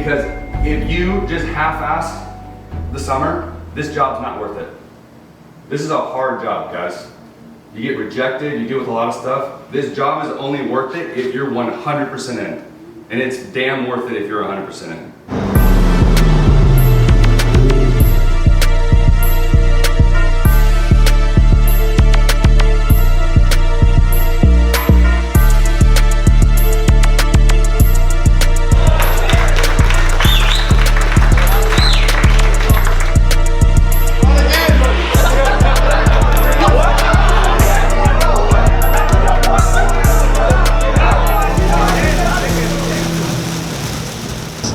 Because if you just half-ass the summer, this job's not worth it. This is a hard job, guys. You get rejected, you deal with a lot of stuff. This job is only worth it if you're 100% in. And it's damn worth it if you're 100% in.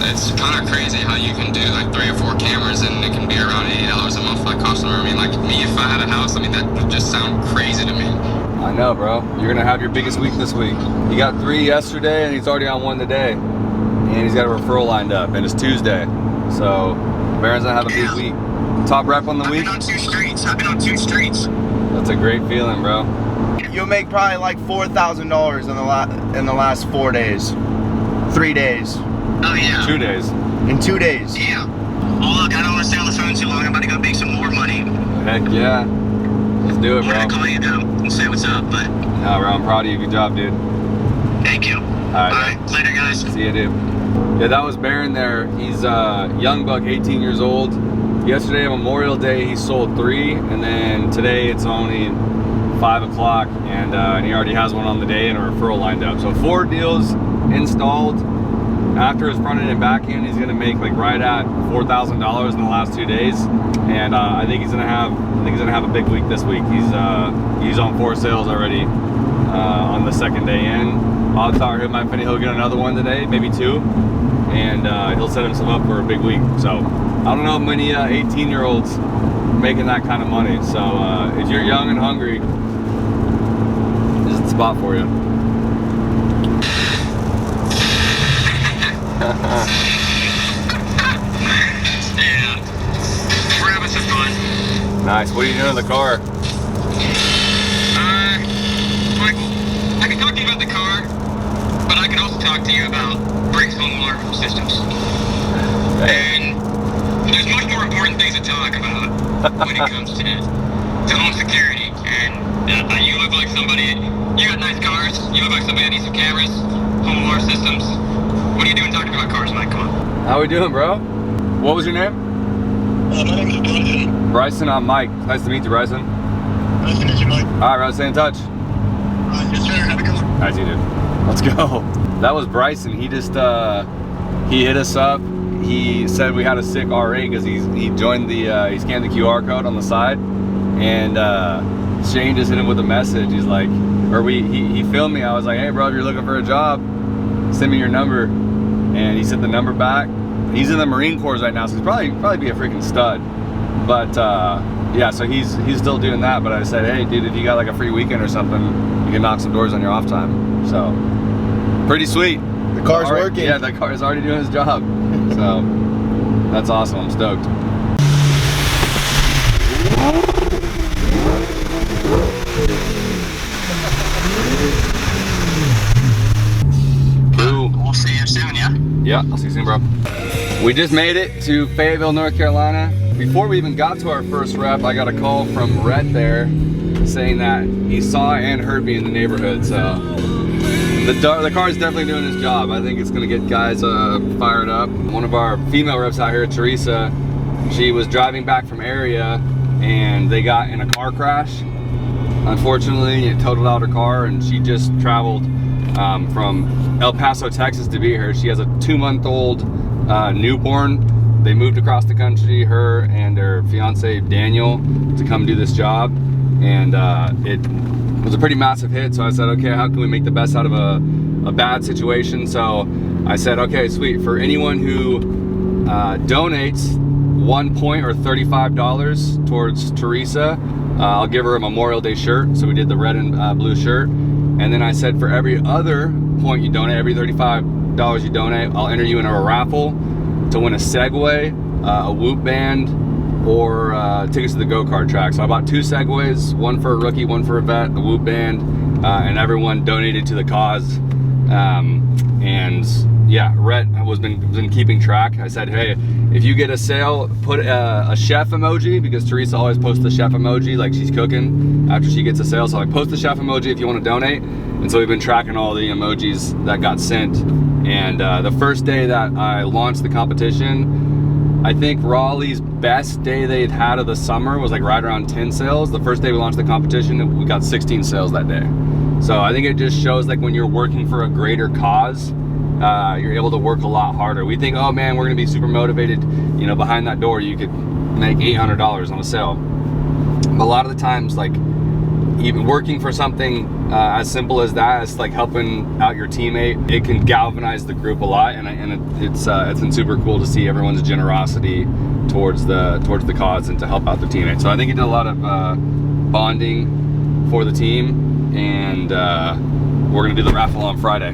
It's kind of crazy how you can do like 3 or 4 cameras and it can be around $80 a month for that customer. I mean, like me, if I had a house, I mean, that would just sound crazy to me. I know, bro. You're gonna have your biggest week this week. He got 3 yesterday and he's already on 1 today. And he's got a referral lined up and it's Tuesday. So, Baron's gonna have a big week. Top rep on the week? I've been on 2 streets. That's a great feeling, bro. You'll make probably like $4,000 in the last 4 days. 3 days. Oh yeah. 2 days. In 2 days. Yeah. Oh look, I don't want to stay on the phone too long. I'm about to go make some more money. Heck yeah. Let's do it, bro. I'm gonna call you though and say what's up, but. No, bro, I'm proud of you. Good job, dude. Thank you. Alright, later guys. See you, dude. Yeah, that was Baron there. He's young buck, 18 years old. Yesterday, Memorial Day, he sold 3, and then today it's only 5 o'clock, and he already has one on the day and a referral lined up. So 4 deals installed. After his front end and back end, he's gonna make like right at $4,000 in the last 2 days, and I think he's gonna have a big week this week. He's on 4 sales already on the 2nd day in. Odds are he'll get another one today, maybe 2, and he'll set himself up for a big week. So I don't know many 18-year-olds making that kind of money. So if you're young and hungry, this is the spot for you. Yeah. We're having some fun. Nice. What are you doing in the car? Michael, I can talk to you about the car, but I can also talk to you about Briggs home alarm systems. And there's much more important things to talk about when it comes to home security. And you look like somebody, you got nice cars, you look like somebody that needs some cameras, home alarm systems. What are you doing talking about cars, Mike? Come on. How we doing, bro? What was your name? My name is Bryson. Bryson, I'm Mike. Nice to meet you, Bryson. Nice to meet you, Mike. All right, bro, stay in touch. Yes, sir. Have a good one. All right, you dude. Let's go. That was Bryson. He just, he hit us up. He said we had a sick R8 because he joined the, he scanned the QR code on the side. And Shane just hit him with a message. He's like, he filmed me. I was like, hey, bro, if you're looking for a job, send me your number. And he sent the number back. He's in the Marine Corps right now, so he's probably be a freaking stud. But yeah, so he's still doing that. But I said, hey, dude, if you got like a free weekend or something, you can knock some doors on your off time. So pretty sweet. The car's working. Yeah, the car is already doing his job. So that's awesome. I'm stoked. We'll see you soon, yeah? Yeah, I'll see you soon, bro. We just made it to Fayetteville, North Carolina. Before we even got to our first rep, I got a call from Rhett there saying that he saw and heard me in the neighborhood. So the car is definitely doing its job. I think it's gonna get guys fired up. One of our female reps out here, Teresa, she was driving back from area and they got in a car crash. Unfortunately, it totaled out her car, and she just traveled from El Paso, Texas to be here. She has a 2-month-old newborn. They moved across the country, her and her fiance Daniel, to come do this job, and it was a pretty massive hit. So I said, okay, how can we make the best out of a bad situation? So I said, okay, sweet, for anyone who donates 1 point or $35 towards Teresa, I'll give her a Memorial Day shirt. So we did the red and blue shirt. And then I said, for every other point you donate, every $35 you donate, I'll enter you in a raffle to win a Segway, a Whoop band, or tickets to the go-kart track. So I bought 2 Segways, one for a rookie, one for a vet, a Whoop band, and everyone donated to the cause. And yeah, Rhett was been keeping track. I said, hey, if you get a sale, put a chef emoji, because Teresa always posts the chef emoji like she's cooking after she gets a sale. So I post the chef emoji if you want to donate. And so we've been tracking all the emojis that got sent. And the first day that I launched the competition, I think Raleigh's best day they'd had of the summer was like right around 10 sales. The first day we launched the competition, we got 16 sales that day. So I think it just shows like when you're working for a greater cause, you're able to work a lot harder. We think, oh man, we're gonna be super motivated, you know, behind that door you could make $800 on a sale. But a lot of the times, like even working for something as simple as that, it's like helping out your teammate, it can galvanize the group a lot, and it's been super cool to see everyone's generosity towards the cause and to help out their teammates. So I think it did a lot of bonding for the team, and we're gonna do the raffle on Friday.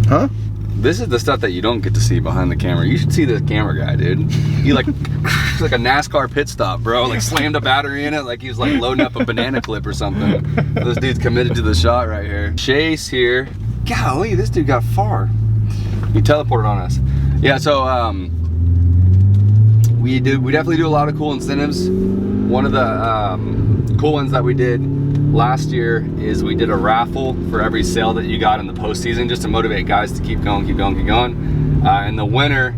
Huh? This is the stuff that you don't get to see behind the camera. You should see this camera guy, dude. He like, it's like a NASCAR pit stop, bro. Like slammed a battery in it like he was like loading up a banana clip or something. This dude's committed to the shot right here. Chase here. Golly, this dude got far. He teleported on us. Yeah, so we definitely do a lot of cool incentives. One of the cool ones that we did last year is we did a raffle for every sale that you got in the postseason, just to motivate guys to keep going, keep going, keep going. In the winter,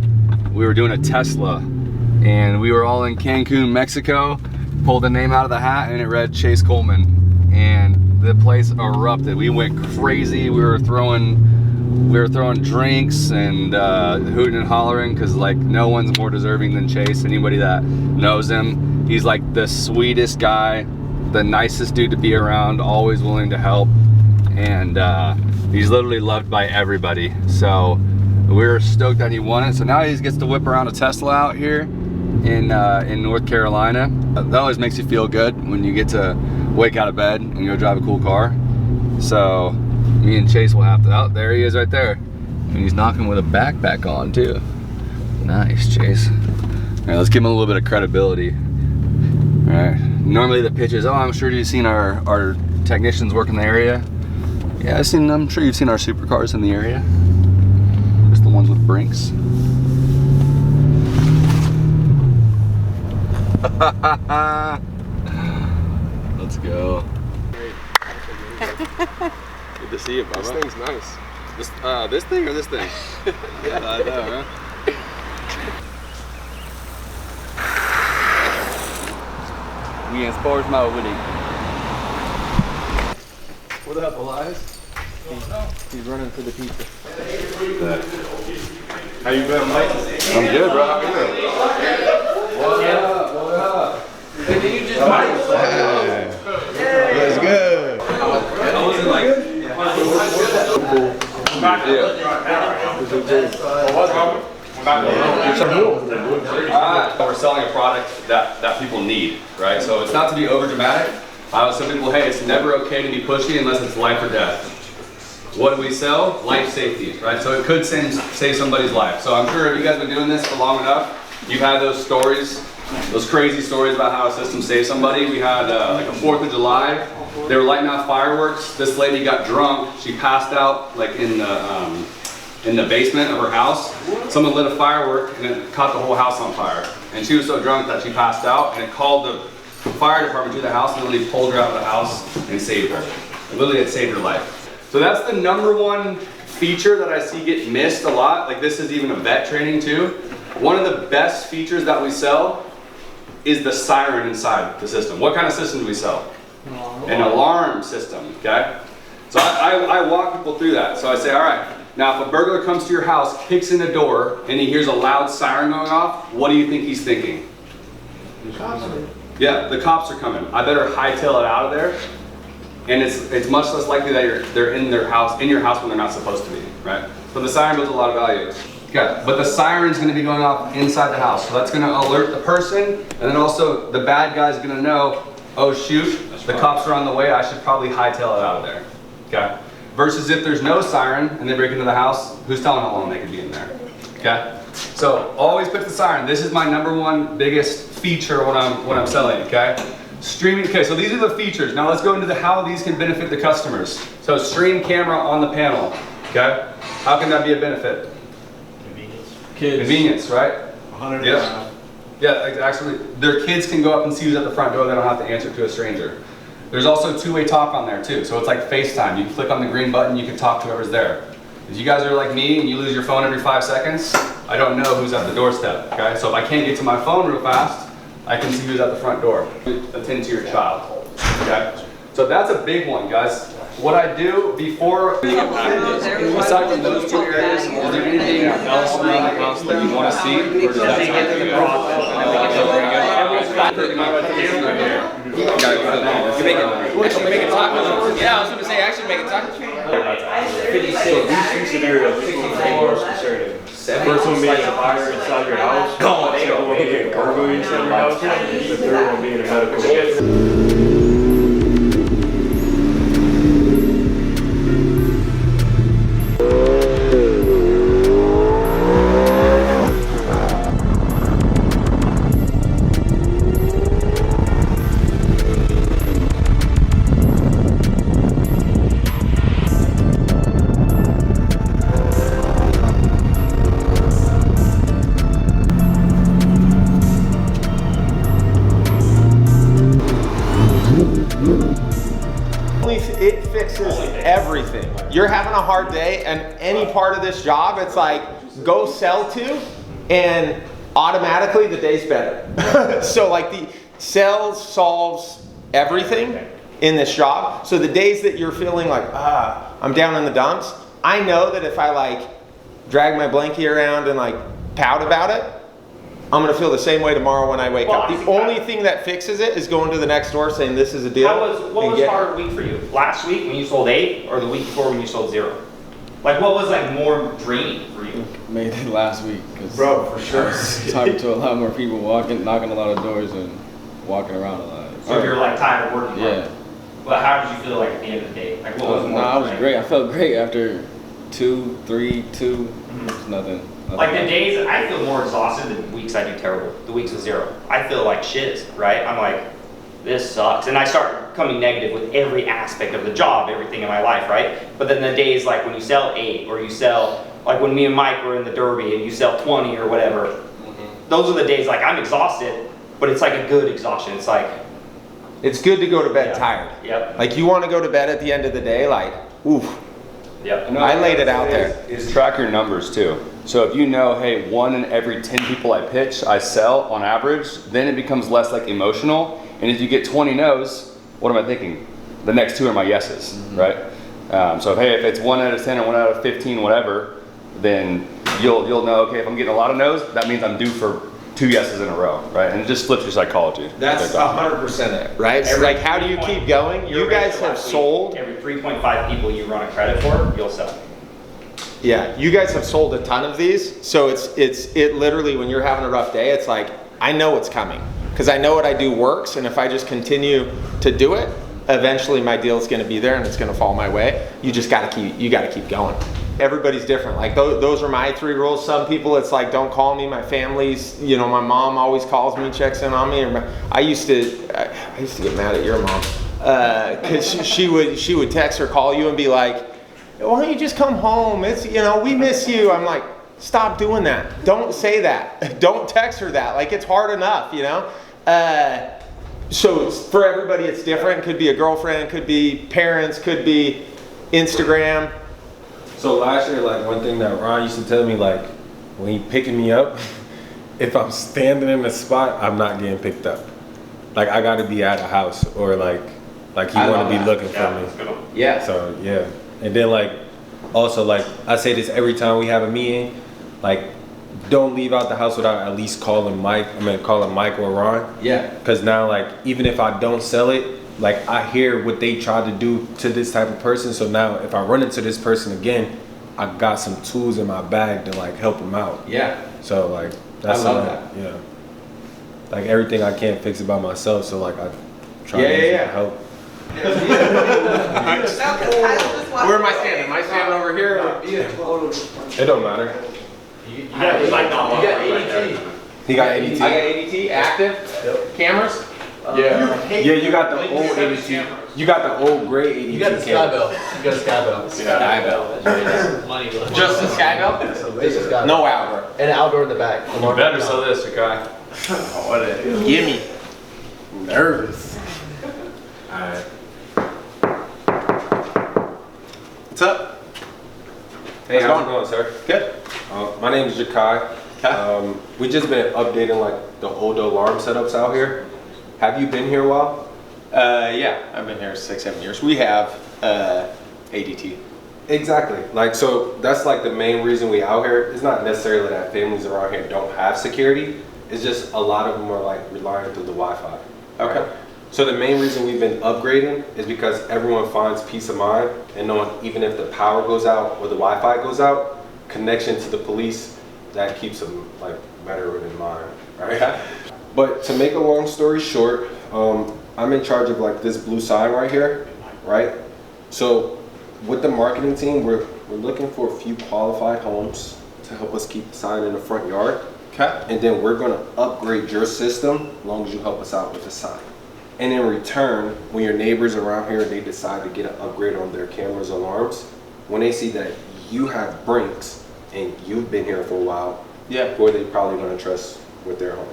we were doing a Tesla, and we were all in Cancun, Mexico, pulled the name out of the hat, and it read Chase Coleman, and the place erupted. We went crazy. We were throwing drinks and hooting and hollering, because like no one's more deserving than Chase. Anybody that knows him, he's like the sweetest guy, the nicest dude to be around, always willing to help, and he's literally loved by everybody. So we're stoked that he won it. So now he gets to whip around a Tesla out here in North Carolina. That always makes you feel good when you get to wake out of bed and go drive a cool car. So me and Chase will have to, oh, there he is right there, and he's knocking with a backpack on too. Nice, Chase. All right, let's give him a little bit of credibility. All right. Normally the pitch is, oh, I'm sure you've seen our technicians work in the area. Yeah, I'm sure you've seen our supercars in the area. Just the ones with brinks. Let's go. Good to see you, Bubba. This thing's nice. This thing or this thing? Yeah, I know, huh? We in sports mode with him. What up, Elias? He's running for the pizza. How you been, Mike? I'm good, bro. How are you? What up? What up? Did you just That's good. I wasn't like. We're selling a product that people need, right? So it's not to be over dramatic. I was telling people, hey, it's never okay to be pushy unless it's life or death. What do we sell? Life safety, right? So it could save somebody's life. So I'm sure if you guys have been doing this for long enough, you've had those stories, those crazy stories about how a system saved somebody. We had like a 4th of July. They were lighting off fireworks. This lady got drunk. She passed out like in the basement of her house. Someone lit a firework and it caught the whole house on fire. And she was so drunk that she passed out, and it called the fire department to the house and literally pulled her out of the house and saved her. It literally had saved her life. So that's the #1 feature that I see get missed a lot. Like this is even a vet training too. One of the best features that we sell is the siren inside the system. What kind of system do we sell? An alarm system, okay? So I walk people through that. So I say, all right, now if a burglar comes to your house, kicks in the door, and he hears a loud siren going off, what do you think he's thinking? Yeah, the cops are coming. I better hightail it out of there. And it's much less likely that they're in your house when they're not supposed to be, right? So the siren builds a lot of value. Okay, but the siren's gonna be going off inside the house. So that's gonna alert the person, and then also the bad guy's gonna know, oh shoot, the cops are on the way, I should probably hightail it out of there, okay? Versus if there's no siren and they break into the house, who's telling how long they could be in there, okay? So always pick the siren. This is my #1 biggest feature when I'm selling, okay? Streaming, okay, so these are the features. Now let's go into how these can benefit the customers. So stream camera on the panel, okay? How can that be a benefit? Convenience, right? 100. Yeah. Yeah, actually, their kids can go up and see who's at the front door. They don't have to answer to a stranger. There's also two-way talk on there too. So it's like FaceTime. You click on the green button, you can talk to whoever's there. If you guys are like me and you lose your phone every 5 seconds, I don't know who's at the doorstep, okay? So if I can't get to my phone real fast, I can see who's at the front door. Attend to your child, okay? So that's a big one, guys. What I do before, aside from those two areas, is there anything else around the house that you want to see? Or does that sound pretty good? Yeah, I was gonna say actually make it taco. So these two scenarios, which one are you most concerned in? First one being a fire inside your house. Second one being a burglary inside your house. The third one being a medical. It fixes everything. You're having a hard day and any part of this job, it's like, go sell to and automatically the day's better. So like the sales solves everything in this job. So the days that you're feeling like, I'm down in the dumps, I know that if I like drag my blankie around and like pout about it, I'm gonna feel the same way tomorrow when I wake up. The only thing that fixes it is going to the next door saying this is a deal. What was a hard week for you? Last week when you sold 8 or the week before when you sold 0? Like what was like more draining for you? Made it last week. Cause Bro, for sure. I was talking to a lot more people, knocking a lot of doors and walking around a lot. So you're like tired of working hard. Yeah. Well, how did you feel like at the end of the day? Like what was more I was draining? great. I felt great after 2, 3, 2. It's nothing. Like the days, I feel more exhausted than weeks I do terrible. The weeks of 0. I feel like shit, right? I'm like, this sucks. And I start coming negative with every aspect of the job, everything in my life, right? But then the days like when you sell 8 or you sell, like when me and Mike were in the Derby and you sell 20 or whatever, those are the days like I'm exhausted, but it's like a good exhaustion. It's like, It's good to go to bed tired. Yep. Like you want to go to bed at the end of the day like, oof. Yep. I laid it out there. Is track your numbers too. So if you know, hey, 1 in every 10 people I pitch, I sell on average, then it becomes less like emotional. And if you get 20 no's, what am I thinking? The next 2 are my yeses, right? So if it's 1 out of 10 or 1 out of 15, whatever, then you'll know, okay, if I'm getting a lot of no's, that means I'm due for 2 yeses in a row, right? And it just flips your psychology. That's 100% it, right? So like, how do you keep going? You guys have sold. Every 3.5 people you run a credit for, you'll sell. Yeah, you guys have sold a ton of these. So it literally, when you're having a rough day, it's like, I know what's coming because I know what I do works. And if I just continue to do it, eventually my deal's going to be there and it's going to fall my way. You just got to keep going. Everybody's different. Like those are my 3 rules. Some people, it's like, don't call me. My family's, my mom always calls me, checks in on me. I used to get mad at your mom because she would text or call you and be like, why don't you just come home? It's, we miss you. I'm like, stop doing that. Don't say that. Don't text her that. Like, it's hard enough, So for everybody, it's different. Could be a girlfriend, could be parents, could be Instagram. So last year, like one thing that Ron used to tell me, like when he picking me up, if I'm standing in a spot, I'm not getting picked up. Like I got to be at a house or like he want to be looking for me. Yeah. So yeah, and then like also like I say this every time we have a meeting, like don't leave out the house without at least calling Mike or Ron. Yeah. Because now like even if I don't sell it, like I hear what they tried to do to this type of person. So now if I run into this person again, I got some tools in my bag to like help them out. Yeah. So like that's I love that. Yeah. Like everything I can't fix it by myself. So like I try to help. Where am I standing? Am I standing over here? It don't matter. You got ADT. He got ADT. I got ADT active cameras. Yeah, you got the old ADT. You got the old gray ADT You got the camera. Sky Bell. You got a Sky Bell. Sky Bell. Just the Sky Bell? Just a Sky Bell. No outdoor. And an outdoor in the back. You better sell this, okay? Gimme. Nervous. Alright. What's up? Hey, How's it how's it going, sir? Good. My name is Jakai. We just been updating like the old alarm setups out here. Have you been here a while? Yeah, I've been here 6-7 years. We have ADT. Exactly. Like, so that's like the main reason we out here. It's not necessarily that families around here don't have security. It's just a lot of them are like relying through the Wi-Fi. Okay. Right? So the main reason we've been upgrading is because everyone finds peace of mind and knowing even if the power goes out or the Wi-Fi goes out, connection to the police, that keeps them like better in mind, right? Okay. But to make a long story short, I'm in charge of like this blue sign right here, right? So with the marketing team, we're looking for a few qualified homes to help us keep the sign in the front yard. Okay. And then we're gonna upgrade your system as long as you help us out with the sign. And in return, when your neighbors around here, they decide to get an upgrade on their cameras, alarms, when they see that you have Brinks and you've been here for a while, Yeah. who are they probably gonna trust with their home?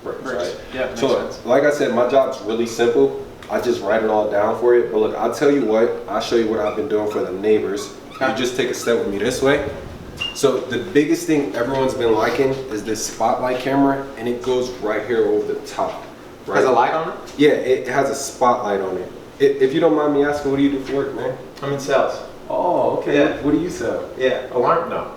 Brinks, right? Yeah, makes So, sense. like I said, my job's really simple. I just write it all down for you. But look, I'll tell you what, I'll show you what I've been doing for the neighbors. You just take a step with me this way. So the biggest thing everyone's been liking is this spotlight camera, and it goes right here over the top. Right? Has a light on it? Yeah, it has a spotlight on it. If you don't mind me asking, what do you do for work, man? I'm in sales. Oh, okay. Yeah. What do you sell? Yeah. Alarm? No.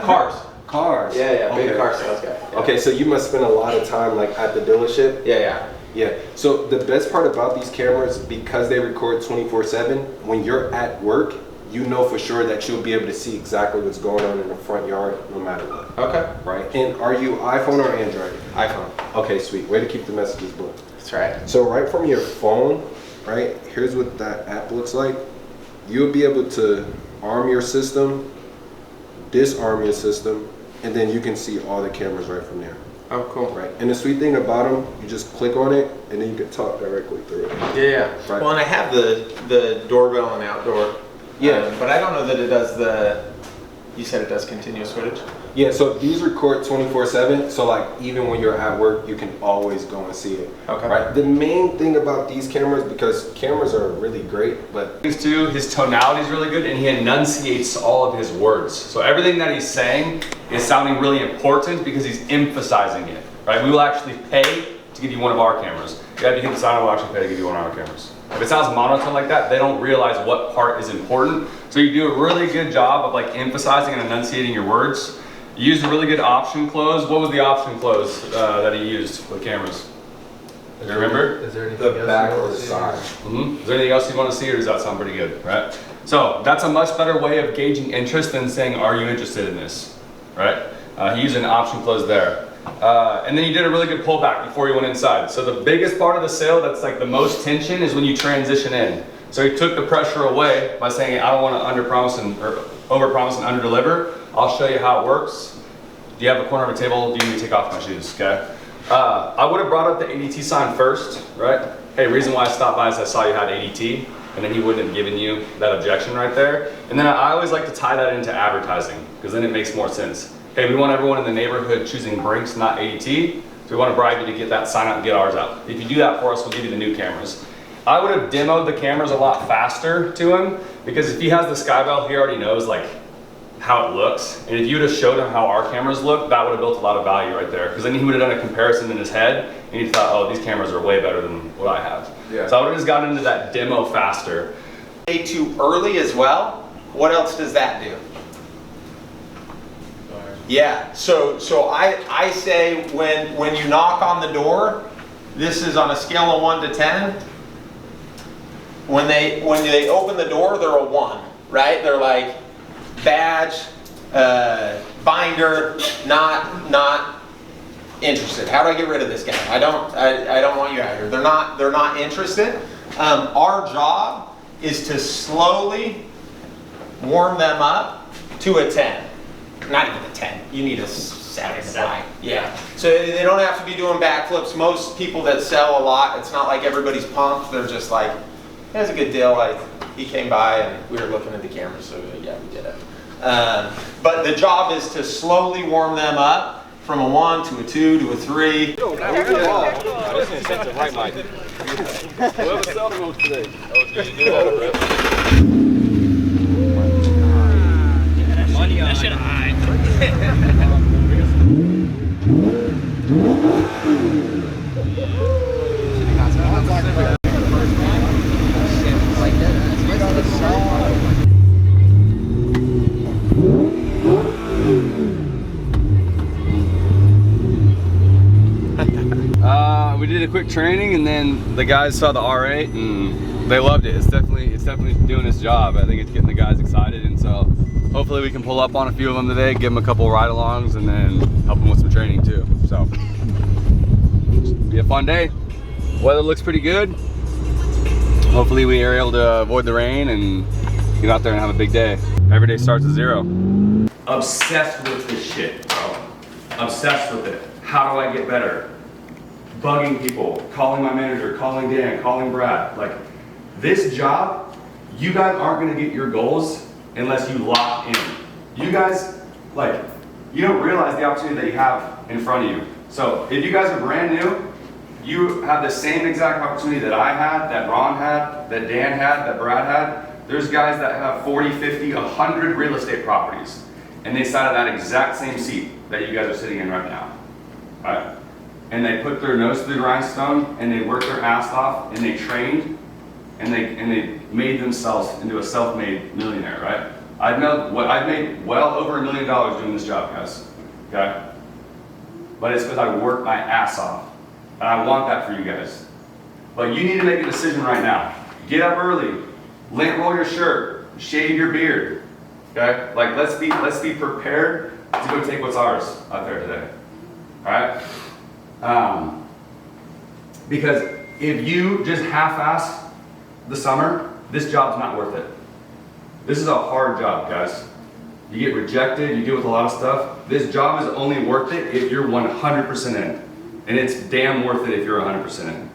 Cars. Cars. Yeah, big Okay. car sales guy. Yeah. Okay, so you must spend a lot of time like at the dealership. Yeah. Yeah, so the best part about these cameras, because they record 24/7, when you're at work, you know for sure that you'll be able to see exactly what's going on in the front yard no matter what, Okay. right? And are you iPhone or Android? iPhone. Okay, sweet, way to keep the messages blue. That's right. So right from your phone, right, here's what that app looks like. You'll be able to arm your system, disarm your system, and then you can see all the cameras right from there. Oh, cool. Right, and the sweet thing about them, you just click on it, and then you can talk directly through it. Yeah. Right. Well, and I have the doorbell and outdoor. Yeah. But I don't know that it does the. You said it does continuous footage. Yeah, so these record 24/7, so like even when you're at work, you can always go and see it. Okay. Right. The main thing about these cameras, because cameras are really great, but Things too, his tonality is really good and he enunciates all of his words. So everything that he's saying is sounding really important because he's emphasizing it, right? We will actually pay to give you one of our cameras. You have to get the sign, we'll actually pay to give you one of our cameras. If it sounds monotone like that, they don't realize what part is important. So you do a really good job of like emphasizing and enunciating your words. You used a really good option close. What was the option close that he used with cameras? Do you remember? Is there anything the back or the side. Is there anything else you want to see, or does that sound pretty good, right? So that's a much better way of gauging interest than saying, are you interested in this, right? He used an option close there. And then he did a really good pullback before he went inside. So the biggest part of the sale that's like the most tension is when you transition in. So he took the pressure away by saying, I don't want to under-promise or over-promise and under-deliver. I'll show you how it works. Do you have a corner of a table? Do you need me to take off my shoes, okay? I would have brought up the ADT sign first, right? Hey, reason why I stopped by is I saw you had ADT, and then he wouldn't have given you that objection right there. And then I always like to tie that into advertising, because then it makes more sense. Hey, we want everyone in the neighborhood choosing Brinks, not ADT, so we want to bribe you to get that sign out and get ours out. If you do that for us, we'll give you the new cameras. I would have demoed the cameras a lot faster to him, because if he has the Sky Bell, he already knows like how it looks. And if you would have showed him how our cameras look, that would have built a lot of value right there. Because then he would have done a comparison in his head, and he thought, oh, these cameras are way better than what I have. Yeah. So I would have just gotten into that demo faster. Way too early as well. What else does that do? Yeah, so I say when you knock on the door, this is on a scale of 1 to 10. When they open the door, they're a 1, right? They're like badge, binder, not interested. How do I get rid of this guy? I don't want you out here. They're not interested. Our job is to slowly warm them up to a 10. Not even a 10. You need a 7, right? Yeah. So they don't have to be doing backflips. Most people that sell a lot, it's not like everybody's pumped. They're just like, It was a good deal. He came by and we were looking at the camera, so yeah, we did it. But the job is to slowly warm them up from a 1 to a 2 to a 3. Whoever sell the most today. Money on. That shit high. We did a quick training, and then the guys saw the R8 and they loved it. It's definitely doing its job. I think it's getting the guys excited, and so hopefully we can pull up on a few of them today, give them a couple ride-alongs, and then help them with some training too. So it'll be a fun day. Weather looks pretty good. Hopefully we are able to avoid the rain and get out there and have a big day. Every day starts at 0. Obsessed with this shit, bro. Obsessed with it. How do I get better? Bugging people, calling my manager, calling Dan, calling Brad. Like, this job, you guys aren't gonna get your goals unless you lock in. You guys, like, you don't realize the opportunity that you have in front of you. So if you guys are brand new, you have the same exact opportunity that I had, that Ron had, that Dan had, that Brad had. There's guys that have 40, 50, 100 real estate properties, and they sat in that exact same seat that you guys are sitting in right now, right? And they put their nose to the grindstone, and they worked their ass off, and they trained, and they made themselves into a self-made millionaire, right? I've made well over $1 million doing this job, guys, okay? But it's because I worked my ass off, and I want that for you guys. But you need to make a decision right now. Get up early, lint roll your shirt, shave your beard, okay? Like, let's be prepared to go take what's ours out there today, all right? Because if you just half-ass the summer, this job's not worth it. This is a hard job, guys. You get rejected, you deal with a lot of stuff. This job is only worth it if you're 100% in. And it's damn worth it if you're 100% in.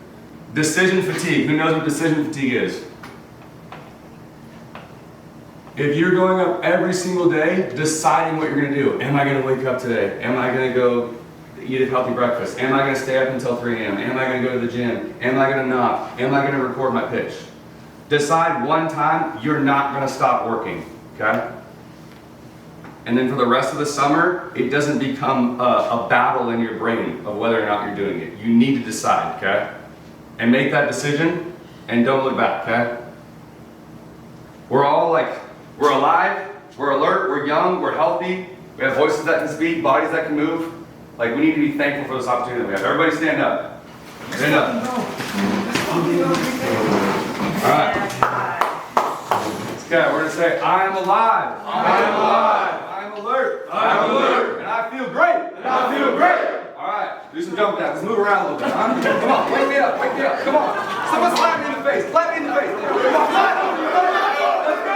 Decision fatigue. Who knows what decision fatigue is? If you're going up every single day deciding what you're gonna do. Am I gonna wake up today? Am I gonna go eat a healthy breakfast? Am I gonna stay up until 3 a.m.? Am I gonna go to the gym? Am I gonna not? Am I gonna record my pitch? Decide one time you're not gonna stop working, okay? And then for the rest of the summer, it doesn't become a battle in your brain of whether or not you're doing it. You need to decide, okay? And make that decision, and don't look back, okay? We're all we're alive, we're alert, we're young, we're healthy, we have voices that can speak, bodies that can move. Like, we need to be thankful for this opportunity that we have. Everybody stand up. Stand up. All right. Okay, we're gonna say, I am alive. I am alive. I am alert. I am alert. And I feel great. And I feel great. All right, do some jump downs. Let's move around a little bit. Huh? Come on, wake me up, wake me up. Come on. Someone slap me in the face. Slap me in the face. Come on, slap me. Let's go.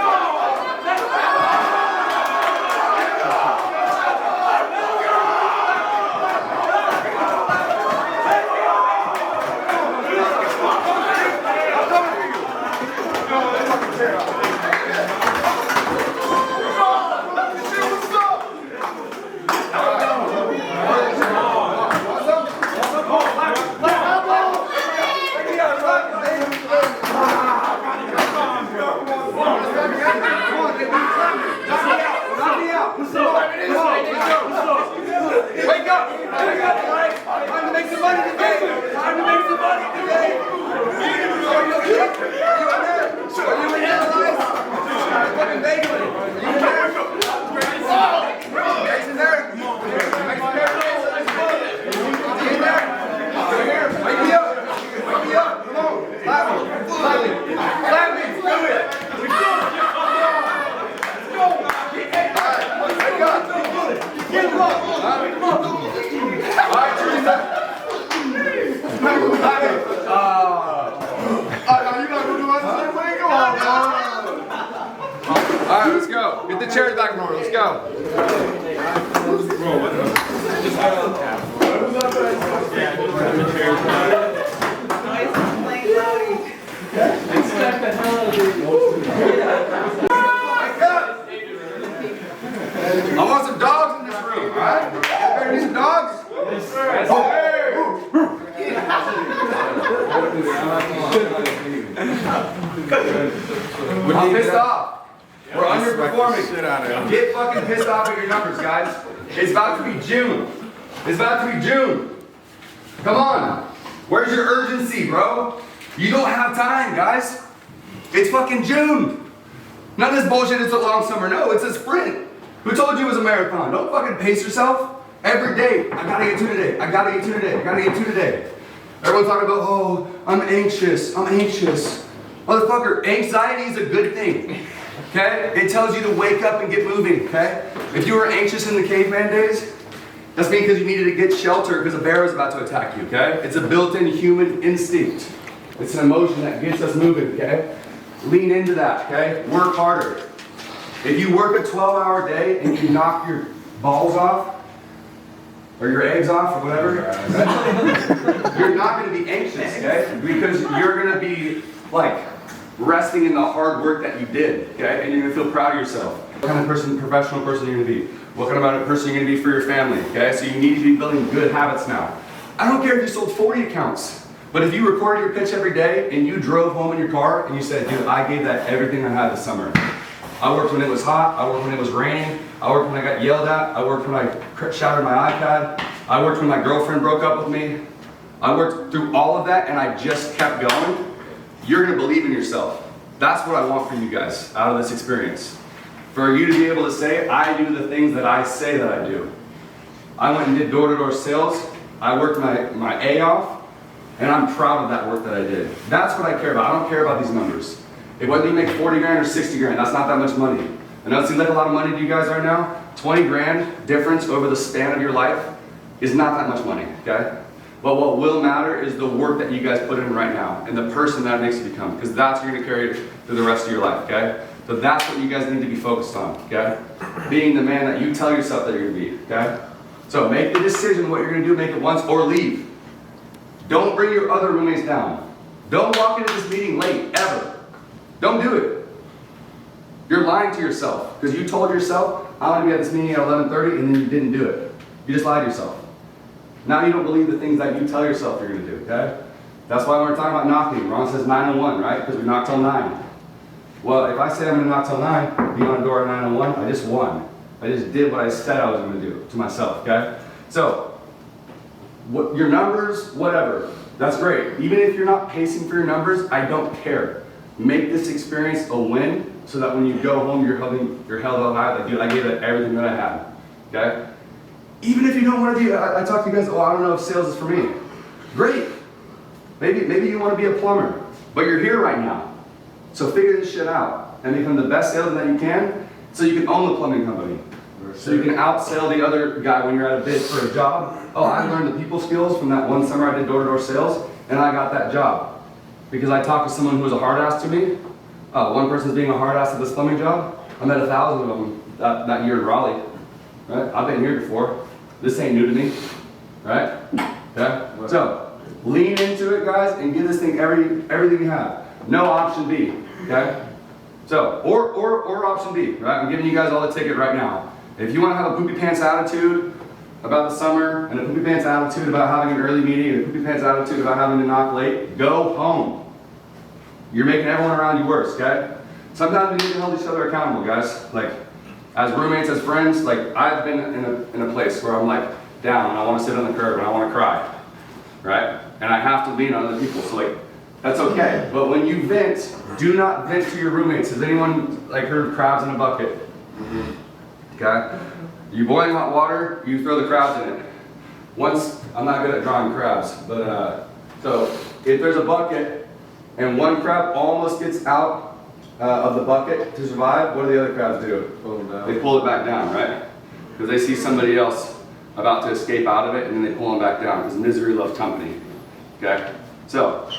Alright, let's go. Get the chairs back in order. Let's go. Nice and plain, performing. Shit out of him. Get fucking pissed off at your numbers, guys. It's about to be June. It's about to be June. Come on. Where's your urgency, bro? You don't have time, guys. It's fucking June. None of this bullshit, it's a long summer. No, it's a sprint. Who told you it was a marathon? Don't fucking pace yourself. Every day, I gotta get 2 today. I gotta get 2 today. I gotta get 2 today. Everyone's talking about, oh, I'm anxious. I'm anxious. Motherfucker, anxiety is a good thing. Okay? It tells you to wake up and get moving, okay? If you were anxious in the caveman days, that's because you needed to get shelter because a bear was about to attack you, okay? It's a built-in human instinct. It's an emotion that gets us moving, okay? Lean into that, okay? Work harder. If you work a 12-hour day and you knock your balls off, or your eggs off, or whatever, you're not going to be anxious, okay? Because you're going to be, like, resting in the hard work that you did, okay? And you're going to feel proud of yourself. What kind of person, professional person you're going to be? What kind of person you're going to be for your family, okay? So you need to be building good habits now. I don't care if you sold 40 accounts, but if you recorded your pitch every day and you drove home in your car and you said, dude, I gave that everything I had this summer. I worked when it was hot, I worked when it was raining, I worked when I got yelled at, I worked when I shattered my iPad, I worked when my girlfriend broke up with me. I worked through all of that and I just kept going. You're gonna believe in yourself. That's what I want for you guys out of this experience. For you to be able to say, I do the things that I say that I do. I went and did door-to-door sales, I worked my A off, and I'm proud of that work that I did. That's what I care about. I don't care about these numbers. Whether you make 40 grand or 60 grand, that's not that much money. I know it seems like a lot of money to you guys right now. 20 grand difference over the span of your life is not that much money, okay? But what will matter is the work that you guys put in right now and the person that makes you become, because that's what you're gonna carry through the rest of your life, okay? So that's what you guys need to be focused on, okay? Being the man that you tell yourself that you're gonna be, okay? So make the decision what you're gonna do, make it once or leave. Don't bring your other roommates down. Don't walk into this meeting late, ever. Don't do it. You're lying to yourself because you told yourself, I'm going to be at this meeting at 11:30 and then you didn't do it. You just lied to yourself. Now you don't believe the things that you tell yourself you're going to do, okay? That's why when we're talking about knocking, Ron says 9:01, right? Because we knock till 9. Well, if I say I'm going to knock till 9, be on the door at 9:01, I just won. I just did what I said I was going to do to myself, okay? So, your numbers, whatever, that's great. Even if you're not pacing for your numbers, I don't care. Make this experience a win so that when you go home, you're held up high. Like, dude, I gave it everything that I had. Okay? Even if you don't want to be, I talk to you guys, oh, I don't know if sales is for me. Great. Maybe you want to be a plumber, but you're here right now. So figure this shit out and become the best salesman that you can so you can own the plumbing company. So you can outsell the other guy when you're at a bid for a job. Oh, I learned the people skills from that one summer I did door-to-door sales and I got that job. Because I talked to someone who was a hard ass to me. One person's being a hard ass at this plumbing job. I met 1,000 of them that year in Raleigh. Right? I've been here before. This ain't new to me. Right? Okay? So, lean into it, guys, and give this thing everything you have. No option B. Okay? So, or option B, right? I'm giving you guys all the ticket right now. If you want to have a poopy pants attitude about the summer, and a poopy pants attitude about having an early meeting, and a poopy pants attitude about having to knock late, go home. You're making everyone around you worse, okay? Sometimes we need to hold each other accountable, guys. Like, as roommates, as friends, like, I've been in a place where I'm like, down, and I want to sit on the curb, and I want to cry, right? And I have to lean on other people, so like, that's okay. But when you vent, do not vent to your roommates. Has anyone, like, heard of crabs in a bucket? Okay? You boiling hot water, you throw the crabs in it. Once, I'm not good at drawing crabs, but, so, if there's a bucket, and one crab almost gets out of the bucket to survive, what do the other crabs do? They pull it back down, right? Because they see somebody else about to escape out of it, and then they pull them back down, because misery loves company, okay? So,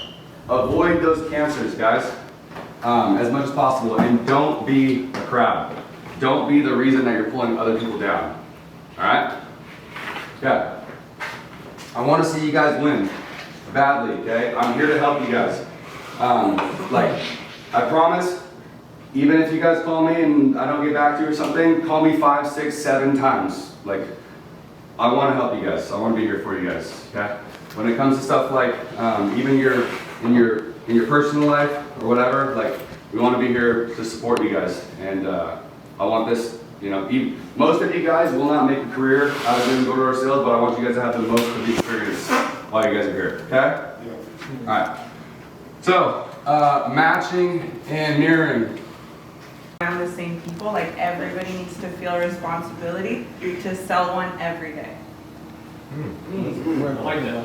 avoid those cancers, guys, as much as possible, and don't be a crab. Don't be the reason that you're pulling other people down, all right? Okay. I want to see you guys win badly, okay? I'm here to help you guys. Like, I promise, even if you guys call me and I don't get back to you or something, call me 5, 6, 7 times. Like, I want to help you guys. I want to be here for you guys, okay? When it comes to stuff like, even in your personal life or whatever, like, we want to be here to support you guys. And I want this, you know, most of you guys will not make a career out of doing door-to-door sales, but I want you guys to have the most of the experience while you guys are here, okay? Yeah. All right. So, matching and mirroring. Around the same people, like everybody needs to feel responsibility to sell one every day. I like that.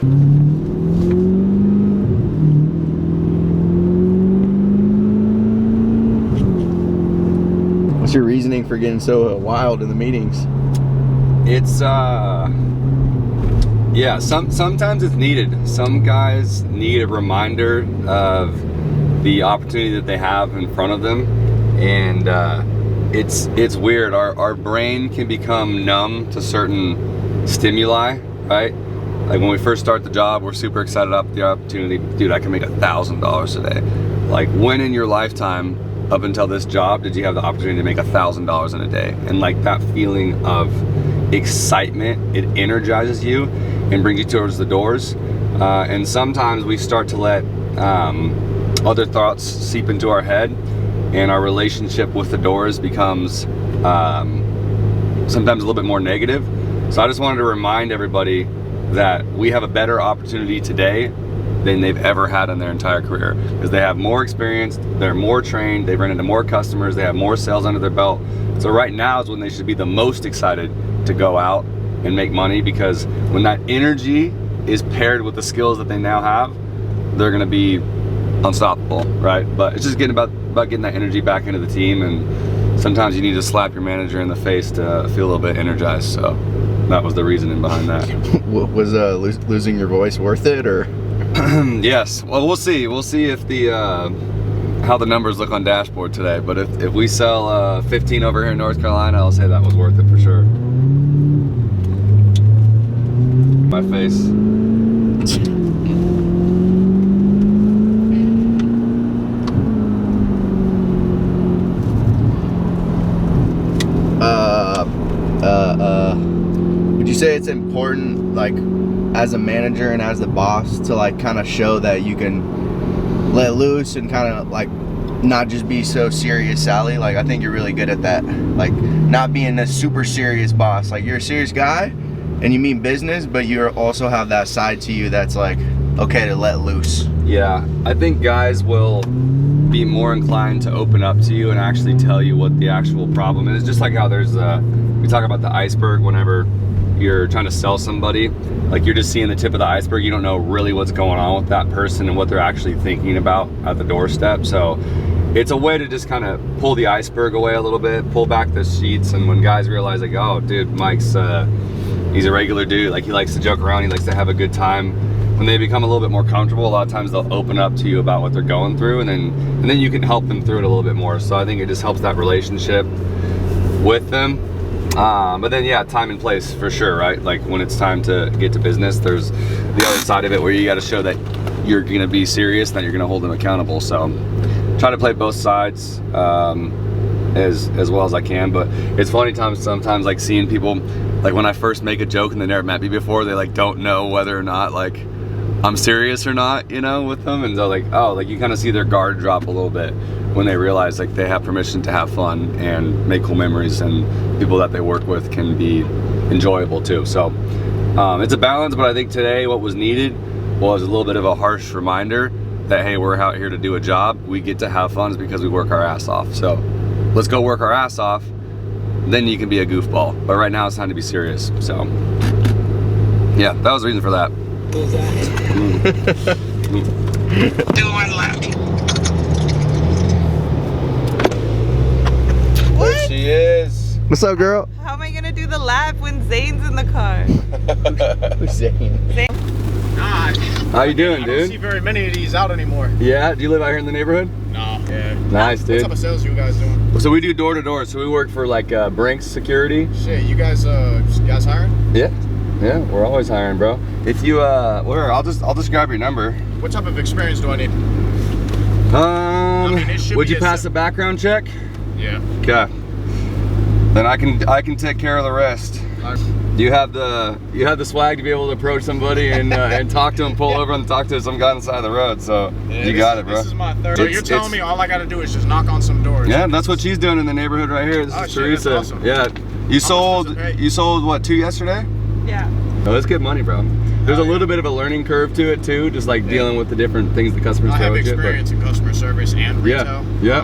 What's your reasoning for getting so wild in the meetings? It's yeah, sometimes it's needed. Some guys need a reminder of the opportunity that they have in front of them, and it's weird. Our brain can become numb to certain stimuli, right? Like when we first start the job, we're super excited about the opportunity. Dude, I can make $1,000 a day. Like, when in your lifetime up until this job did you have the opportunity to make $1,000 in a day? And like that feeling of excitement, it energizes you and brings you towards the doors. And sometimes we start to let other thoughts seep into our head, and our relationship with the doors becomes sometimes a little bit more negative. So I just wanted to remind everybody that we have a better opportunity today than they've ever had in their entire career, because they have more experience, they're more trained, they've run into more customers, they have more sales under their belt. So right now is when they should be the most excited to go out and make money, because when that energy is paired with the skills that they now have, they're gonna be unstoppable, right? But it's just getting about getting that energy back into the team, and sometimes you need to slap your manager in the face to feel a little bit energized. So that was the reasoning behind that. Was losing your voice worth it, or? Yes. Well, we'll see. We'll see if the how the numbers look on dashboard today. But if we sell 15 over here in North Carolina, I'll say that was worth it for sure. My face. Would you say it's important, like, as a manager and as the boss, to like kind of show that you can let loose and kind of like not just be so serious, Sally? Like, I think you're really good at that, like not being a super serious boss. Like, you're a serious guy and you mean business, but you also have that side to you that's like okay to let loose. Yeah, I think guys will be more inclined to open up to you and actually tell you what the actual problem is. Just like how there's we talk about the iceberg whenever you're trying to sell somebody. Like, you're just seeing the tip of the iceberg. You don't know really what's going on with that person and what they're actually thinking about at the doorstep. So it's a way to just kind of pull the iceberg away a little bit, pull back the sheets. And when guys realize, like, oh dude, Mike's he's a regular dude, like he likes to joke around, he likes to have a good time. When they become a little bit more comfortable, a lot of times they'll open up to you about what they're going through, and then you can help them through it a little bit more. So I think it just helps that relationship with them. But then, yeah, time and place for sure, right? Like, when it's time to get to business, there's the other side of it where you got to show that you're going to be serious, that you're going to hold them accountable. So try to play both sides as well as I can. But it's funny sometimes like seeing people, like when I first make a joke and they never met me before, they like don't know whether or not like I'm serious or not, you know, with them. And they're like, oh, like you kind of see their guard drop a little bit when they realize like they have permission to have fun and make cool memories, and people that they work with can be enjoyable too. So it's a balance, but I think today what was needed was a little bit of a harsh reminder that, hey, we're out here to do a job. We get to have fun because we work our ass off. So let's go work our ass off. Then you can be a goofball. But right now it's time to be serious. So yeah, that was the reason for that. Do one left. There she is. What's up, girl? How am I gonna do the lap when Zane's in the car? Who's Zane? God. How you doing, I don't see dude? very many of these out anymore. Yeah, do you live out here in the neighborhood? No. Yeah. Nice, What dude. type of sales you guys doing? So we do door to door. So we work for like Brinks Security. Shit, you guys hiring? Yeah, we're always hiring, bro. If you I'll just grab your number. What type of experience do I need? It should Would be you pass a background check? Yeah. Okay. Then I can take care of the rest. You have the swag to be able to approach somebody and talk to him, pull over and talk to some guy on the side of the road. So you got it, bro. This is my third. So you're telling me all I gotta do is just knock on some doors? Yeah, that's what she's doing in the neighborhood right here. This is Teresa. That's awesome. Yeah, you sold what, 2 yesterday? Yeah. Oh, that's good money, bro. There's a little bit of a learning curve to it too, just like dealing with the different things the customers throw at you. I have experience in customer service and retail. Yeah.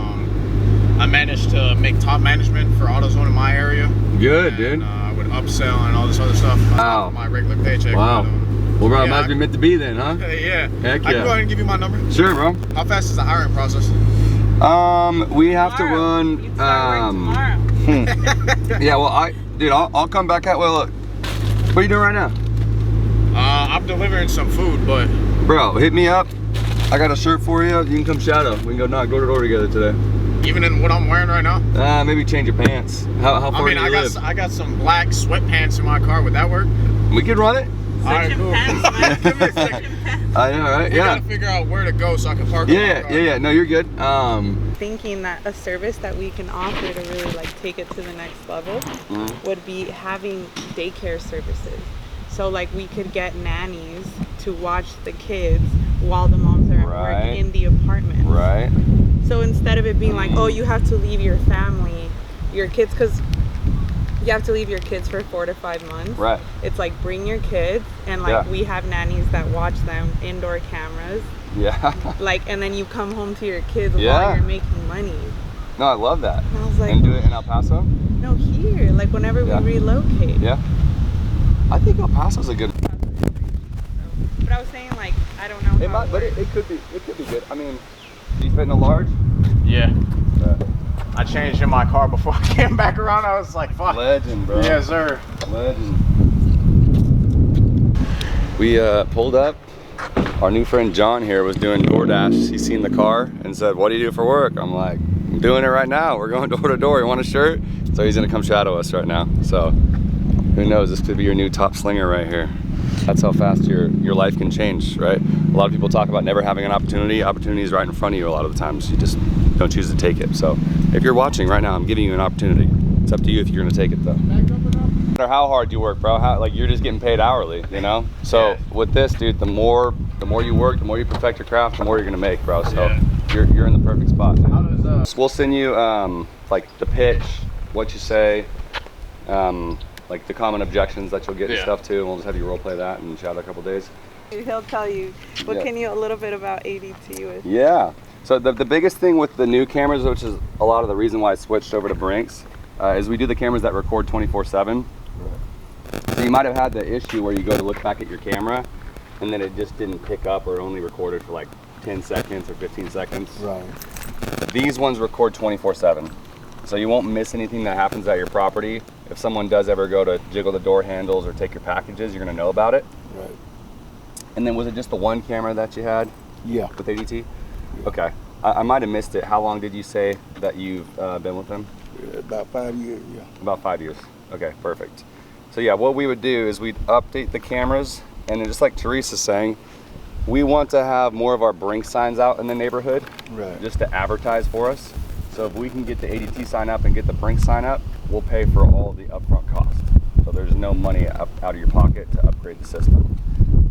I managed to make top management for AutoZone in my area. Good, dude. I would upsell and all this other stuff. Wow. My regular paycheck. Wow. But, Well, bro, yeah, might be meant to be then, huh? Yeah. Heck yeah. I can go ahead and give you my number. Sure, bro. How fast is the hiring process? We have to run. Tomorrow. Yeah, well, dude, I'll come back at. Well, look, what are you doing right now? I'm delivering some food, but. Bro, hit me up. I got a shirt for you. You can come shadow. We can go knock door to door together today. Even in what I'm wearing right now? Maybe change your pants. How far do you live? I got some black sweatpants in my car. Would that work? We could run it. All right, cool. Give me a second. I know, right? We Yeah. gotta figure out where to go so I can park. my car. Yeah. No, you're good. Thinking that a service that we can offer to really like take it to the next level would be having daycare services. So like we could get nannies to watch the kids while the moms are at work in the apartment. Right. So instead of it being like, oh, you have to leave your family, your kids, because you have to leave your kids for 4 to 5 months. Right. It's like bring your kids, and like we have nannies that watch them, indoor cameras. Yeah. Like, and then you come home to your kids while you're making money. No, I love that. And I was like, and do it in El Paso? No, here, like whenever we relocate. Yeah. I think El Paso's a good. But I was saying, like, I don't know. It might, but it could be good. I mean, you fit in a large? Yeah. I changed in my car before I came back around. I was like, fuck. Legend, bro. Yes, sir. Legend. We pulled up. Our new friend John here was doing DoorDash. He's seen the car and said, what do you do for work? I'm like, I'm doing it right now. We're going door to door. You want a shirt? So he's gonna come shadow us right now. So who knows, this could be your new top slinger right here. That's how fast your life can change, right? A lot of people talk about never having an opportunity. Opportunity is right in front of you a lot of the times. You just don't choose to take it. So if you're watching right now, I'm giving you an opportunity. It's up to you if you're gonna take it though. No matter how hard you work, bro, like you're just getting paid hourly, you know? So with this, dude, the more you work, the more you perfect your craft, the more you're gonna make, bro. So you're in the perfect spot. How does We'll send you like the pitch, what you say, like the common objections that you'll get and stuff too, and we'll just have you role play that and chat a couple days. He'll tell you. What can you a little bit about ADT with? Yeah. So the biggest thing with the new cameras, which is a lot of the reason why I switched over to Brinks, is we do the cameras that record 24/7. So you might have had the issue where you go to look back at your camera and then it just didn't pick up or only recorded for like 10 seconds or 15 seconds. Right. These ones record 24/7. So you won't miss anything that happens at your property. If someone does ever go to jiggle the door handles or take your packages, you're gonna know about it. Right. And then was it just the one camera that you had? Yeah. With ADT? Yeah. Okay. I might have missed it. How long did you say that you've been with them? About 5 years, yeah. About 5 years. Okay, perfect. So yeah, what we would do is we'd update the cameras, and then just like Teresa's saying, we want to have more of our Brinks signs out in the neighborhood, right, just to advertise for us. So if we can get the ADT sign up and get the Brinks sign up, we'll pay for all the upfront cost. So there's no money out of your pocket to upgrade the system.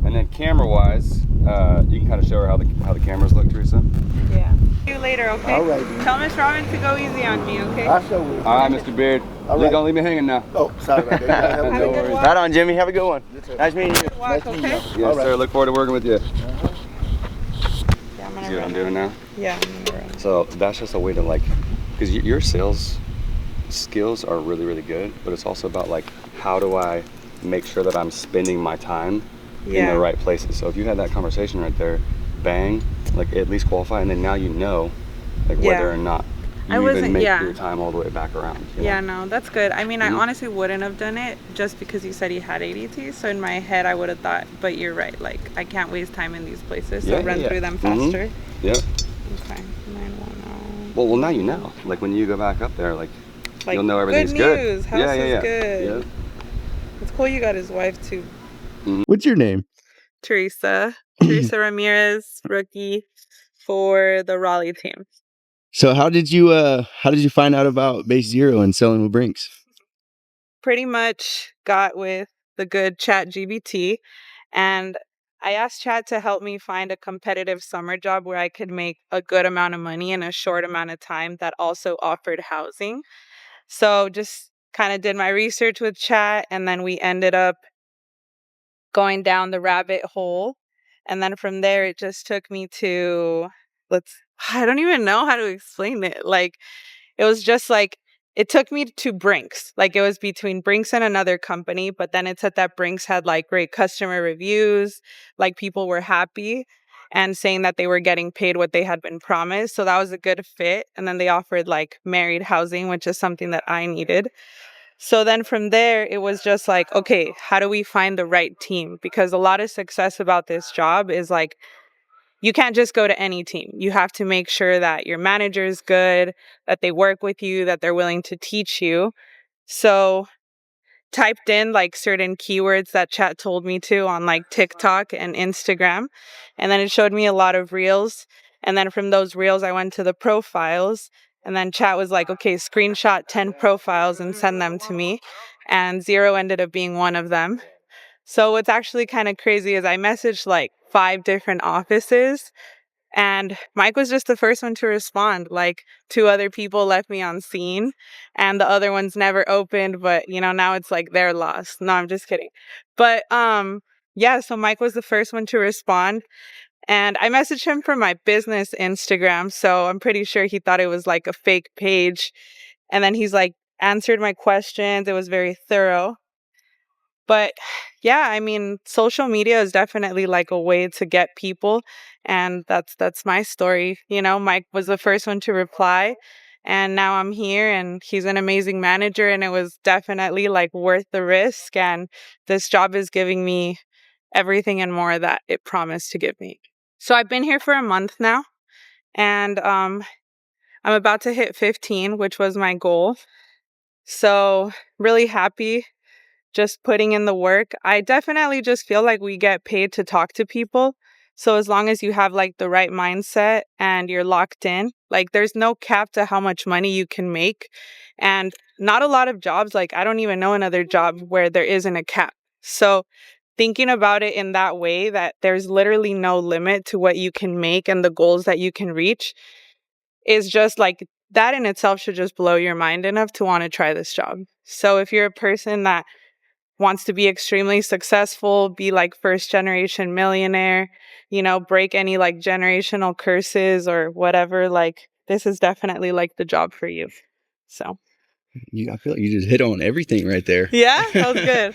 And then camera-wise, you can kind of show her how the cameras look, Teresa. Yeah. See you later, okay? All right, Tell Miss Robin to go easy on me, okay? I sure will. All right, Mr. Beard. All right. Don't leave me hanging now. Oh, sorry about that. Have a No good worries. one. Right on, Jimmy. Have a good one. Nice meeting you. Good walk, okay? Yes, All right. sir. Look forward to working with you. Yeah, I'm See gonna what run. I'm doing now? Yeah, I'm gonna run. So that's just a way to like, because your sales skills are really, really good, but it's also about like, how do I make sure that I'm spending my time in the right places? So if you had that conversation right there, bang, like at least qualify, and then now you know, like whether or not you even make your time all the way back around. You know? Yeah, no, that's good. I mean, I honestly wouldn't have done it just because you said you had ADT. So in my head, I would have thought, but you're right. Like, I can't waste time in these places. So run through them faster. Yep. Okay. 910. Well, now you know. Like when you go back up there, like you'll know everything's good. News. House is good. Yeah. It's cool you got his wife too. What's your name? Teresa Ramirez, rookie for the Raleigh team. So how did you find out about Base Zero and selling with Brinks? Pretty much got with the good ChatGPT, and I asked Chat to help me find a competitive summer job where I could make a good amount of money in a short amount of time that also offered housing. So just kind of did my research with Chat, and then we ended up going down the rabbit hole. And then from there, it just took me to, I don't even know how to explain it. Like, it was just like, it took me to Brinks. Like, it was between Brinks and another company, but then it said that Brinks had like great customer reviews, like people were happy and saying that they were getting paid what they had been promised. So that was a good fit. And then they offered like married housing, which is something that I needed. So then from there, it was just like, okay, how do we find the right team? Because a lot of success about this job is like, you can't just go to any team. You have to make sure that your manager is good, that they work with you, that they're willing to teach you. So typed in like certain keywords that Chat told me to on like TikTok and Instagram. And then it showed me a lot of reels. And then from those reels, I went to the profiles. And then Chat was like, okay, screenshot 10 profiles and send them to me. And Zero ended up being one of them. So what's actually kind of crazy is I messaged like 5 different offices, and Mike was just the first one to respond. Like 2 other people left me on scene, and the other ones never opened, but you know, now it's like their loss. No, I'm just kidding. But yeah, so Mike was the first one to respond. And I messaged him from my business Instagram, so I'm pretty sure he thought it was like a fake page. And then he's like answered my questions. It was very thorough. But yeah, I mean, social media is definitely like a way to get people. And that's my story. You know, Mike was the first one to reply. And now I'm here, and he's an amazing manager, and it was definitely like worth the risk. And this job is giving me everything and more that it promised to give me. So I've been here for a month now, and I'm about to hit 15, which was my goal. So really happy, just putting in the work. I definitely just feel like we get paid to talk to people. So as long as you have like the right mindset and you're locked in, like there's no cap to how much money you can make. And not a lot of jobs, like I don't even know another job where there isn't a cap. So thinking about it in that way, that there's literally no limit to what you can make and the goals that you can reach, is just like, that in itself should just blow your mind enough to want to try this job. So if you're a person that wants to be extremely successful, be like first generation millionaire, you know, break any like generational curses or whatever, like this is definitely like the job for you. So I feel like you just hit on everything right there. yeah, that was good.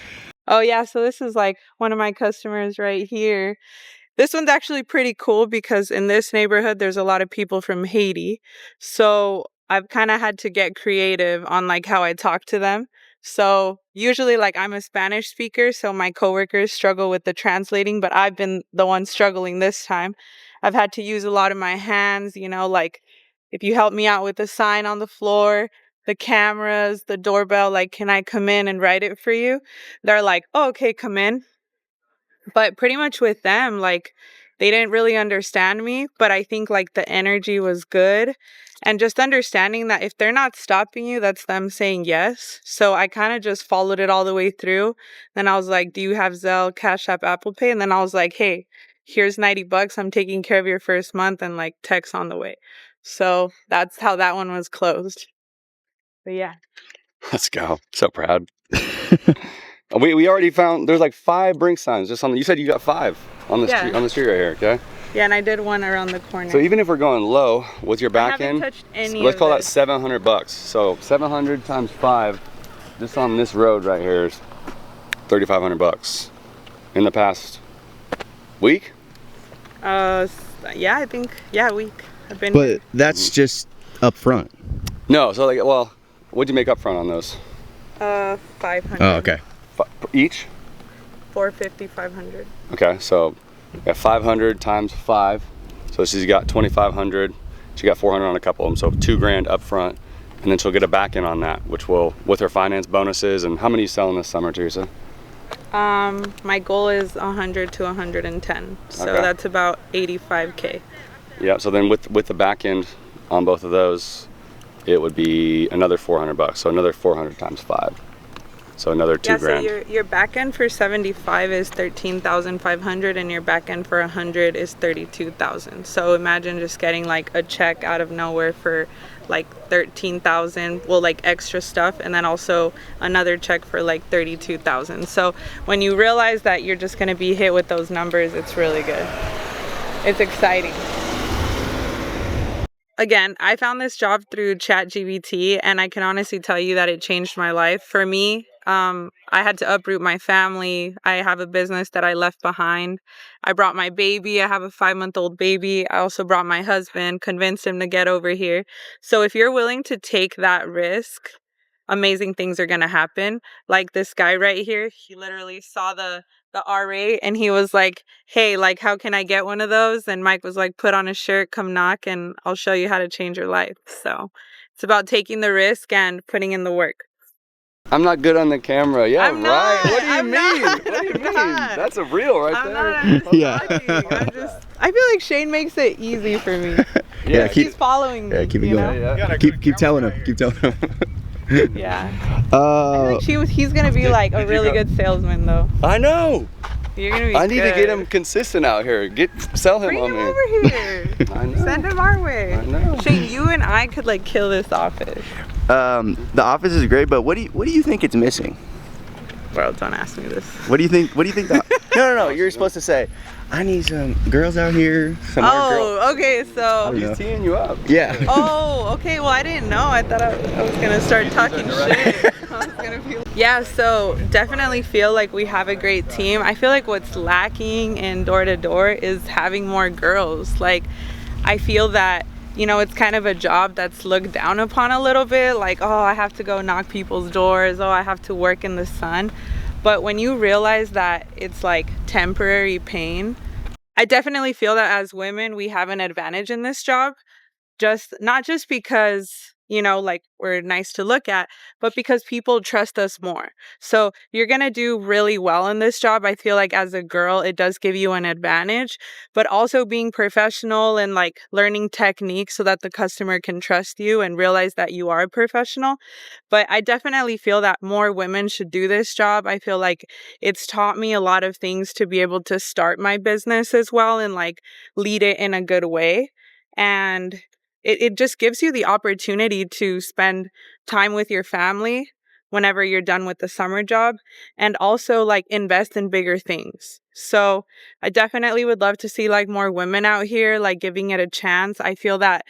Oh yeah, so this is like one of my customers right here. This one's actually pretty cool because in this neighborhood, there's a lot of people from Haiti. So I've kind of had to get creative on like how I talk to them. So usually like I'm a Spanish speaker, so my coworkers struggle with the translating, but I've been the one struggling this time. I've had to use a lot of my hands, you know, like if you help me out with the sign on the floor, the cameras, the doorbell, like, can I come in and write it for you? They're like, oh, okay, come in. But pretty much with them, like, they didn't really understand me, but I think like the energy was good. And just understanding that if they're not stopping you, that's them saying yes. So I kind of just followed it all the way through. Then I was like, do you have Zelle, Cash App, Apple Pay? And then I was like, hey, here's $90. I'm taking care of your first month, and like text on the way. So that's how that one was closed. But yeah. Let's go. So proud. We already found, there's like 5 Brinks signs just on you said you got 5 on the street right here, okay? Yeah, and I did one around the corner. So even if we're going low with your back end, let's call that $700. So 700 times 5, just on this road right here is $3,500 in the past week. Yeah, I think a week. I've been. But that's just up front. No, so like, well, what'd you make up front on those? 500. Oh, okay. Each? 450, 500. Okay, so yeah, 500 times 5. So she's got 2,500. She got 400 on a couple of them, so $2,000 up front, and then she'll get a back end on that, which will, with her finance bonuses. And how many are you selling this summer, Teresa? My goal is 100 to 110, so that's about 85K. Yeah, so then with the back end on both of those, it would be another $400. So another 400 times 5. So another two grand. So your back end for 75 is 13,500, and your back end for 100 is 32,000. So imagine just getting like a check out of nowhere for like 13,000, well, like extra stuff, and then also another check for like 32,000. So when you realize that you're just gonna be hit with those numbers, it's really good. It's exciting. Again, I found this job through ChatGPT, and I can honestly tell you that it changed my life. For me, I had to uproot my family. I have a business that I left behind. I brought my baby. I have a 5-month-old baby. I also brought my husband, convinced him to get over here. So if you're willing to take that risk, amazing things are going to happen. Like this guy right here, he literally saw the RA and he was like, hey, like, how can I get one of those? And Mike was like, put on a shirt, come knock, and I'll show you how to change your life. So it's about taking the risk and putting in the work. I'm not good on the camera. Yeah, I'm right. not, What do you I'm mean? not, What do you I'm mean? not. That's a reel right I'm there. not, Yeah. I feel like Shane makes it easy for me. Yeah, He's following me. Yeah, keep it you going. know? Yeah. Keep telling him. Keep telling him. Yeah. I feel like he's gonna be like a really good salesman though. I know. You're gonna be I need to good. get him consistent out here. Sell him Bring on him me. over here. I know. Send him our way. I know. Shane, you and I could like kill this office. The office is great, but what do you think it's missing? Bro, don't ask me this. What do you think? No. You're supposed to say, I need some girls out here. Some more girls. Oh, okay, so. Yeah. He's teeing you up. Yeah. Oh, okay. Well, I didn't know. I thought I was gonna start talking shit. I was gonna be. Yeah. So definitely feel like we have a great team. I feel like what's lacking in door to door is having more girls. Like, I feel that, you know, it's kind of a job that's looked down upon a little bit. Like, oh, I have to go knock people's doors. Oh, I have to work in the sun. But when you realize that it's like temporary pain, I definitely feel that as women, we have an advantage in this job. Not just because, you know, like we're nice to look at, but because people trust us more. So you're going to do really well in this job. I feel like as a girl, it does give you an advantage, but also being professional and like learning techniques so that the customer can trust you and realize that you are a professional. But I definitely feel that more women should do this job. I feel like it's taught me a lot of things to be able to start my business as well and like lead it in a good way. And it just gives you the opportunity to spend time with your family whenever you're done with the summer job and also like invest in bigger things. So I definitely would love to see like more women out here, like giving it a chance. I feel that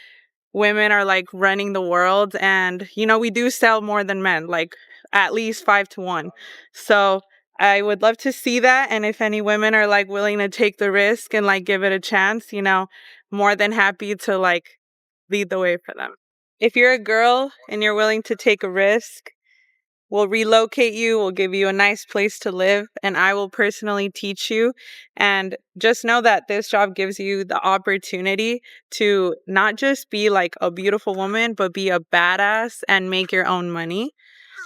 women are like running the world and, you know, we do sell more than men, like at least 5-1. So I would love to see that. And if any women are like willing to take the risk and like give it a chance, you know, more than happy to like lead the way for them. If you're a girl and you're willing to take a risk, we'll relocate you, we'll give you a nice place to live, and I will personally teach you. And just know that this job gives you the opportunity to not just be like a beautiful woman, but be a badass and make your own money.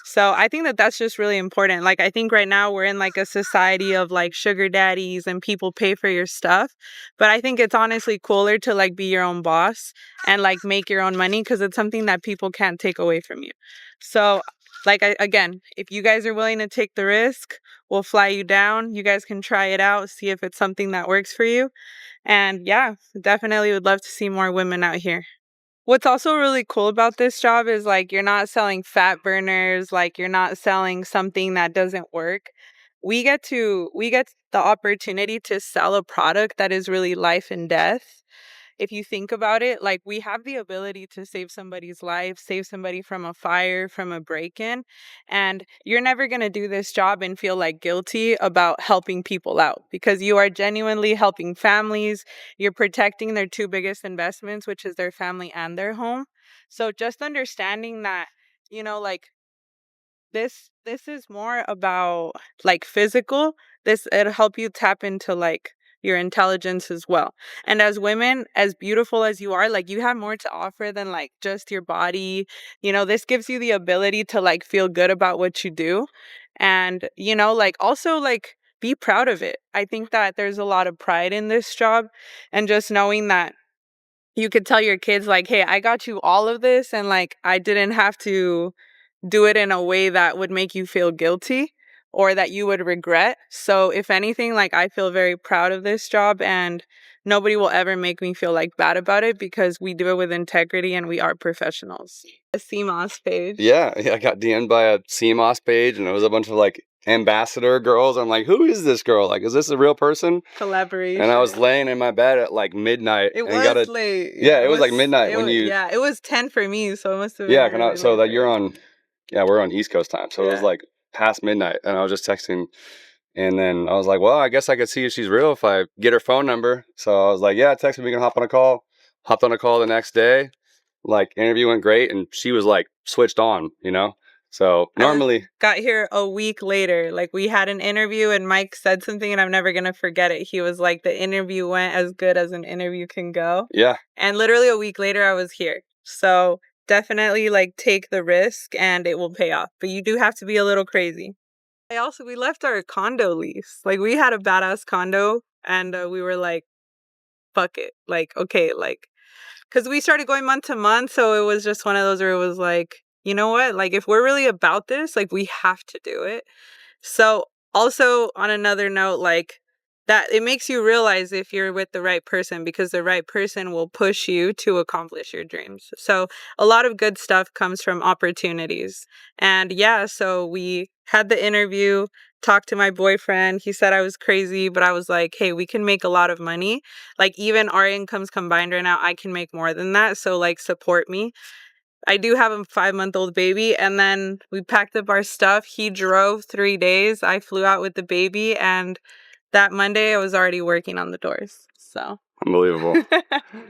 So I think that that's just really important. Like, I think right now we're in like a society of like sugar daddies and people pay for your stuff. But I think it's honestly cooler to like be your own boss and like make your own money because it's something that people can't take away from you. So like, again, if you guys are willing to take the risk, we'll fly you down. You guys can try it out, see if it's something that works for you. And yeah, definitely would love to see more women out here. What's also really cool about this job is like you're not selling fat burners, like you're not selling something that doesn't work. We get the opportunity to sell a product that is really life and death. If you think about it, like we have the ability to save somebody's life, save somebody from a fire, from a break-in, and you're never going to do this job and feel like guilty about helping people out because you are genuinely helping families. You're protecting their two biggest investments, which is their family and their home. So just understanding that, you know, like this is more about like physical. It'll help you tap into like your intelligence as well. And as women, as beautiful as you are, like you have more to offer than like just your body. You know, this gives you the ability to like feel good about what you do. And, you know, like also like be proud of it. I think that there's a lot of pride in this job and just knowing that you could tell your kids like, hey, I got you all of this and like I didn't have to do it in a way that would make you feel guilty or that you would regret. So if anything, like I feel very proud of this job, and nobody will ever make me feel like bad about it because we do it with integrity and we are professionals. A CMOS page. Yeah, I got DM'd by a CMOS page, and it was a bunch of like ambassador girls. I'm like, who is this girl? Like, is this a real person? Collaboration. And I was laying in my bed at like midnight. It and was late. Yeah, it was like midnight it when was, you. Yeah, it was 10 for me, so it must have been. Yeah, really so late that for you're you. on. Yeah, we're on East Coast time, so it was Yeah. like past midnight, and I was just texting. And then I was like, well, I guess I could see if she's real if I get her phone number. So I was like, yeah, text me, we can hop on a call. Hopped on a call the next day. Like, interview went great, and she was like switched on, you know? So normally. Got here a week later. Like, we had an interview and Mike said something and I'm never going to forget it. He was like, the interview went as good as an interview can go. Yeah. And literally a week later, I was here. So definitely like take the risk and it will pay off. But you do have to be a little crazy. We left our condo lease. Like, we had a badass condo and we were like, fuck it. Like, okay, like, because we started going month to month. So it was just one of those where it was like, you know what? Like, if we're really about this, like, we have to do it. So also on another note, like, that it makes you realize if you're with the right person, because the right person will push you to accomplish your dreams. So a lot of good stuff comes from opportunities. And yeah, so we had the interview, talked to my boyfriend. He said I was crazy, but I was like, hey, we can make a lot of money. Like, even our incomes combined right now, I can make more than that. So like, support me. I do have a 5-month-old baby, and then we packed up our stuff. He drove 3 days. I flew out with the baby, and that Monday I was already working on the doors. So Unbelievable.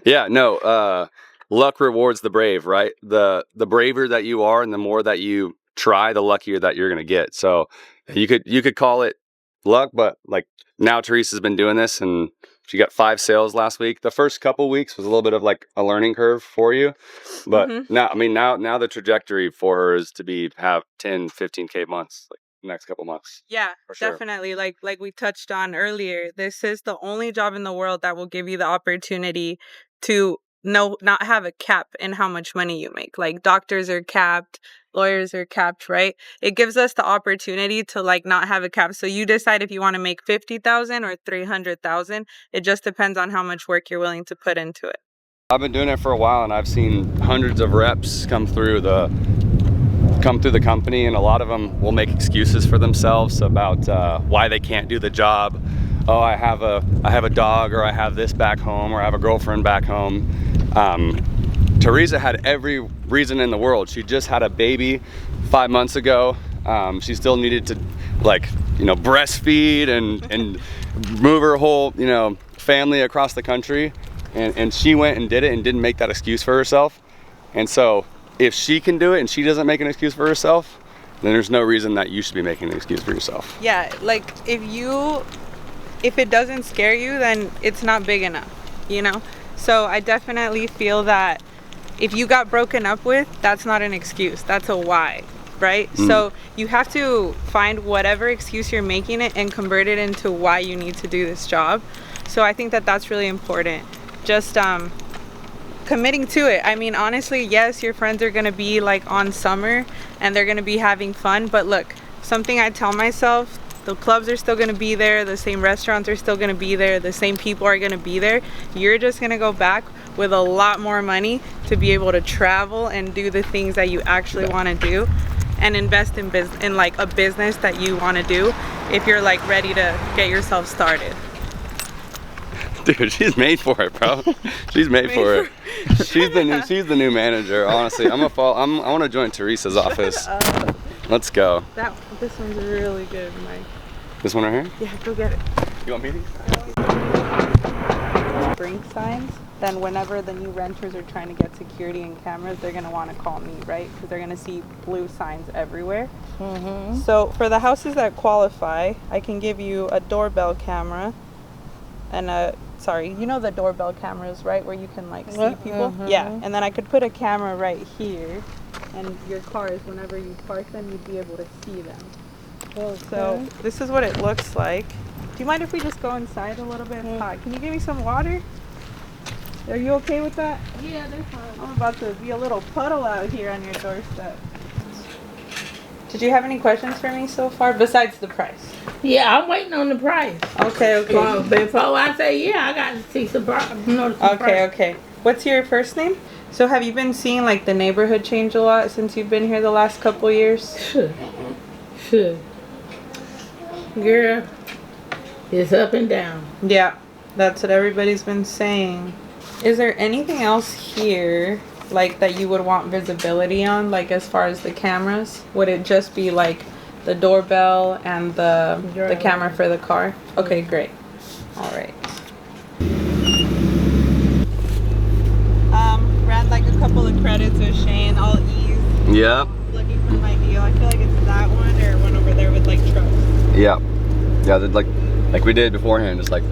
Yeah, no, luck rewards the brave, right? The braver that you are and the more that you try, the luckier that you're gonna get. So you could call it luck, but like now Teresa's been doing this and she got 5 sales last week. The first couple weeks was a little bit of like a learning curve for you. But now the trajectory for her is to have 10, 15K months, like next couple months. Yeah, sure. definitely. Like we touched on earlier, this is the only job in the world that will give you the opportunity to not have a cap in how much money you make. Like, doctors are capped, lawyers are capped, right? It gives us the opportunity to like not have a cap. So you decide if you want to make 50,000 or 300,000. It just depends on how much work you're willing to put into it. I've been doing it for a while, and I've seen hundreds of reps come through the company, and a lot of them will make excuses for themselves about why they can't do the job. Oh, I have a dog, or I have this back home, or I have a girlfriend back home. Teresa had every reason in the world. She just had a baby 5 months ago. She still needed to breastfeed and move her whole family across the country, and she went and did it and didn't make that excuse for herself. And so if she can do it and she doesn't make an excuse for herself, then there's no reason that you should be making an excuse for yourself. Yeah, like if it doesn't scare you, then it's not big enough, So I definitely feel that if you got broken up with, that's not an excuse. That's a why, right? So you have to find whatever excuse you're making it and convert it into why you need to do this job. So I think that that's really important. Just committing to it. I mean, honestly, yes, your friends are going to be like on summer and they're going to be having fun. But look, something I tell myself, the clubs are still going to be there. The same restaurants are still going to be there. The same people are going to be there. You're just going to go back with a lot more money to be able to travel and do the things that you actually want to do, and invest in like a business that you want to do if you're like ready to get yourself started. Dude, she's made for it, bro. She's made for it. She's the new manager. Honestly, I want to join Teresa's office. Let's go. This one's really good, Mike. This one right here? Yeah, go get it. You want meetings? Brink signs. Then whenever the new renters are trying to get security and cameras, they're gonna want to call me, right? Because they're gonna see blue signs everywhere. So for the houses that qualify, I can give you a doorbell camera and the doorbell cameras, right, where you can like see people. Yeah, and then I could put a camera right here, and your cars, whenever you park them, you'd be able to see them. So this is what it looks like. Do you mind if we just go inside a little bit? Hot. Can you give me some water? Are you okay with that? Yeah, they're fine. I'm about to be a little puddle out here on your doorstep. Did you have any questions for me so far besides the price? Yeah, I'm waiting on the price. Okay, okay. Well, before I say yeah, I got to see some price. Okay. What's your first name? So have you been seeing like the neighborhood change a lot since you've been here the last couple years? Sure. Girl, it's up and down. Yeah, that's what everybody's been saying. Is there anything else here like that you would want visibility on, like as far as the cameras? Would it just be like the doorbell and the camera for the car? Okay, great. All right. Ran like a couple of credits with Shane, all ease. Yep. Looking for my deal. I feel like it's that one or one over there with like trucks. Yeah. Yeah, like we did beforehand, just like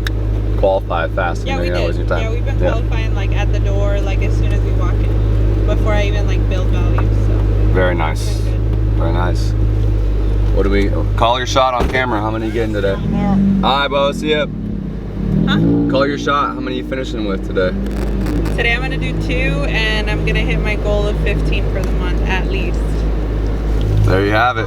qualify fast. Yeah, we did. Your time. Yeah, we've been qualifying like at the door, like as soon as we walk in, before I even like build value. So. Very nice. Very nice. What do we call your shot on camera? How many you getting today? Hi, Bo. See ya. Huh? Call your shot. How many you finishing with today? Today I'm gonna do 2, and I'm gonna hit my goal of 15 for the month at least. There you have it.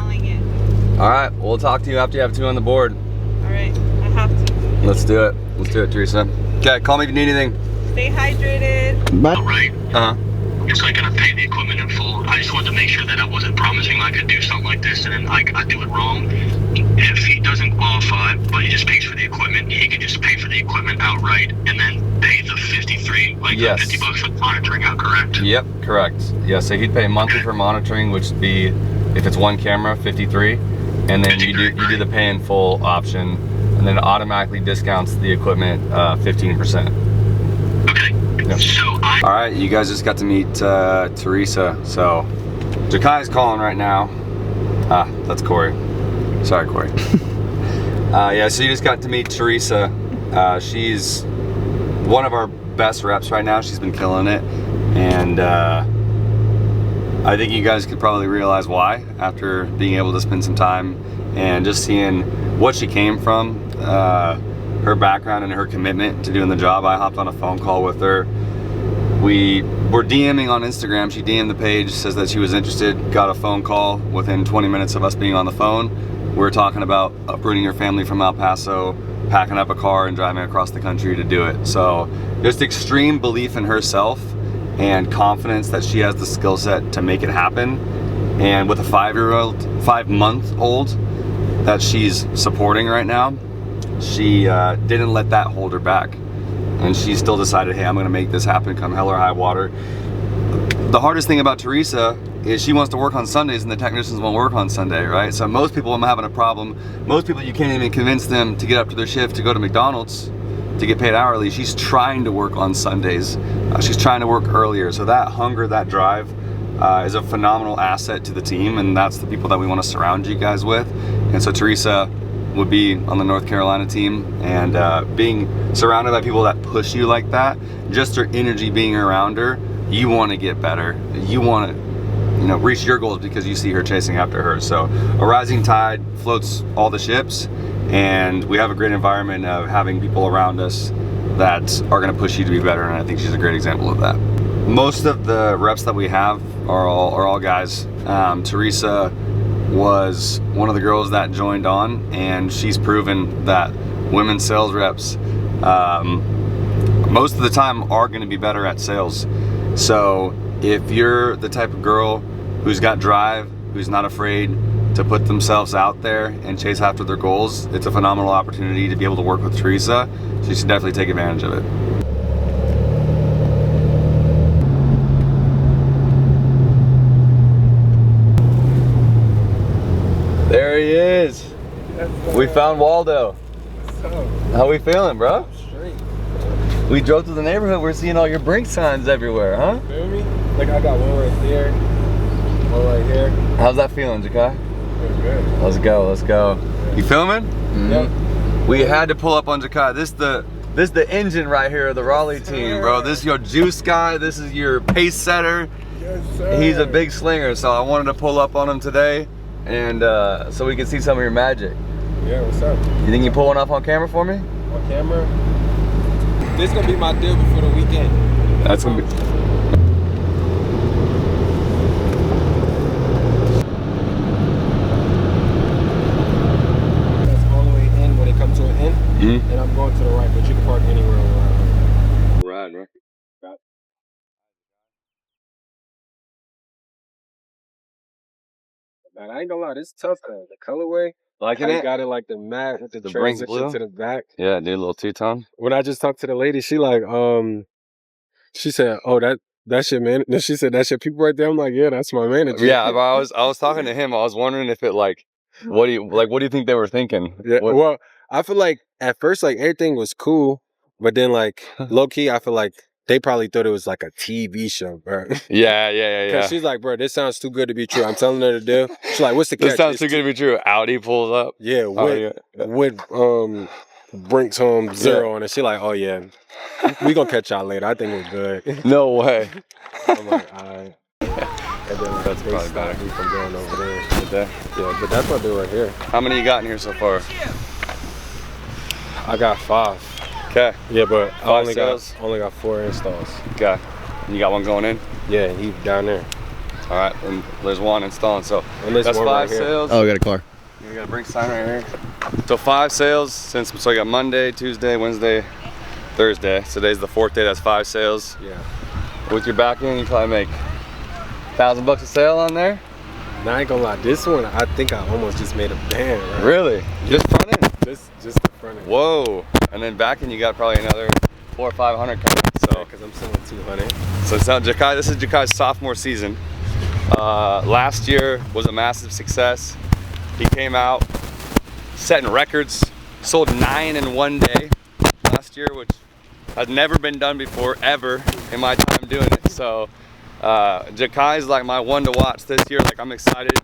All right, we'll talk to you after you have 2 on the board. All right, I have to. Let's do it. Let's do it, Teresa. Okay, call me if you need anything. Stay hydrated. Bye. Right. Uh-huh. It's like gonna pay the equipment in full. I just wanted to make sure that I wasn't promising I could do something like this and then I do it wrong. If he doesn't qualify, but he just pays for the equipment, he could just pay for the equipment outright and then pay the 53, like Yes. 50 bucks for monitoring out, correct? Yep, correct. Yeah, so he'd pay monthly for monitoring, which would be, if it's 1 camera, 53, and then you do the pay in full option, and then it automatically discounts the equipment 15%. Okay. Yep. So All right, you guys just got to meet Teresa. So Jakai's calling right now. Ah, that's Corey. Sorry, Corey. Yeah, so you just got to meet Teresa. She's one of our best reps right now. She's been killing it, and I think you guys could probably realize why after being able to spend some time and just seeing what she came from, her background and her commitment to doing the job. I hopped on a phone call with her. We were DMing on Instagram. She DM'd the page, says that she was interested, got a phone call within 20 minutes of us being on the phone. We were talking about uprooting her family from El Paso, packing up a car and driving across the country to do it. So just extreme belief in herself and confidence that she has the skill set to make it happen. And with a 5-month-old that she's supporting right now, she didn't let that hold her back. And she still decided, hey, I'm gonna make this happen come hell or high water. The hardest thing about Teresa is she wants to work on Sundays and the technicians won't work on Sunday, right? So most people, I'm having a problem. Most people, you can't even convince them to get up to their shift to go to McDonald's to get paid hourly. She's trying to work on Sundays. She's trying to work earlier. So that hunger, that drive is a phenomenal asset to the team, and that's the people that we want to surround you guys with. And so Teresa would be on the North Carolina team, and being surrounded by people that push you like that, just her energy being around her, you want to get better. You want to, you know, reach your goals because you see her chasing after her. So a rising tide floats all the ships, and we have a great environment of having people around us that are going to push you to be better, and I think she's a great example of that. Most of the reps that we have are all guys. Teresa was one of the girls that joined on, and she's proven that women sales reps most of the time are going to be better at sales. So if you're the type of girl who's got drive, who's not afraid to put themselves out there and chase after their goals, it's a phenomenal opportunity to be able to work with Teresa. So you should definitely take advantage of it. There he is. We found Waldo. How we feeling, bro? Straight. We drove through the neighborhood. We're seeing all your brake signs everywhere, huh? Feel me? Like I got one right there, one right here. How's that feeling, Jakai? Feels good. Let's go, let's go. You filming? Mm-hmm. Yep. We had to pull up on Jakai. This the engine right here of the Raleigh team, bro. This is your juice guy. This is your pace setter. Yes, sir. He's a big slinger, so I wanted to pull up on him today, and so we can see some of your magic. Yeah, what's up? You think you pull one off on camera for me? On camera? This gonna be my deal before the weekend. That's gonna be. going to the right, but you can park anywhere around. Right, right. Man, I ain't gonna lie, this tough though. The colorway, Liking I it? got it like the matte with the Brinks transition blue? to the back. Yeah, dude, a little two-tone. When I just talked to the lady, she like, she said, "Oh, that's your man." No, she said, "That's your people right there." I'm like, "Yeah, that's my manager." Yeah, but I was talking to him. I was wondering if it what do you think they were thinking? Yeah. What- Well, I feel like at first, like everything was cool, but then like low key, I feel like they probably thought it was like a TV show, bro. Yeah. Because she's like, "Bro, this sounds too good to be true." I'm telling her to do. She's like, "What's the catch?" This sounds too good to be true. Audi pulls up. Yeah, with Brinks Home Zero on it. She like, "Oh yeah, we gonna catch y'all later. I think we're good." No way. I'm like, all right. And then That's probably better. me from going over there. Yeah, but that's what I do right here. How many you got in here so far? I got 5. Okay. Yeah, but I 5 only sales? got 4 installs. Okay. You got one going in? Yeah, he down there. All right, and there's one installing. So And there's that's one 5 right here. sales. Oh, I got a car. You got a Brinks sign right here. So 5 sales so you got Monday, Tuesday, Wednesday, Thursday. Today's the 4th day. That's 5 sales. Yeah. With your back end, you probably make $1,000 a sale on there. Now I ain't gonna lie, this one I think I almost just made a band. Right? Really? Just front end? Just the front end. Whoa. And then back end, you got probably another 400 or 500 coming. So because I'm selling 200. So it's not Jakai. This is Jakai's sophomore season. Last year was a massive success. He came out setting records, sold 9 in one day last year, which has never been done before ever in my time doing it. So Jakai's like my one to watch this year. Like I'm excited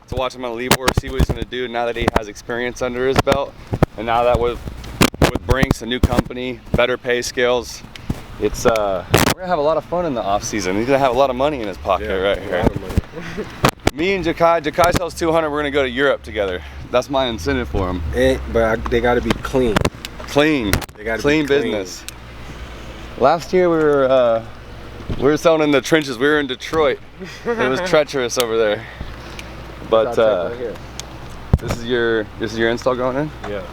to watch him on the leaderboard, see what he's gonna do now that he has experience under his belt, and now that with Brinks, a new company, better pay scales. It's we're gonna have a lot of fun in the off season. He's gonna have a lot of money in his pocket right here. A lot of money. Me and Jakai sells 200. We're gonna go to Europe together. That's my incentive for him. But they gotta be clean. Clean. They gotta clean be clean. business. Last year we were selling in the trenches. We were in Detroit. It was treacherous over there. But right here. this is your install going in? Yeah.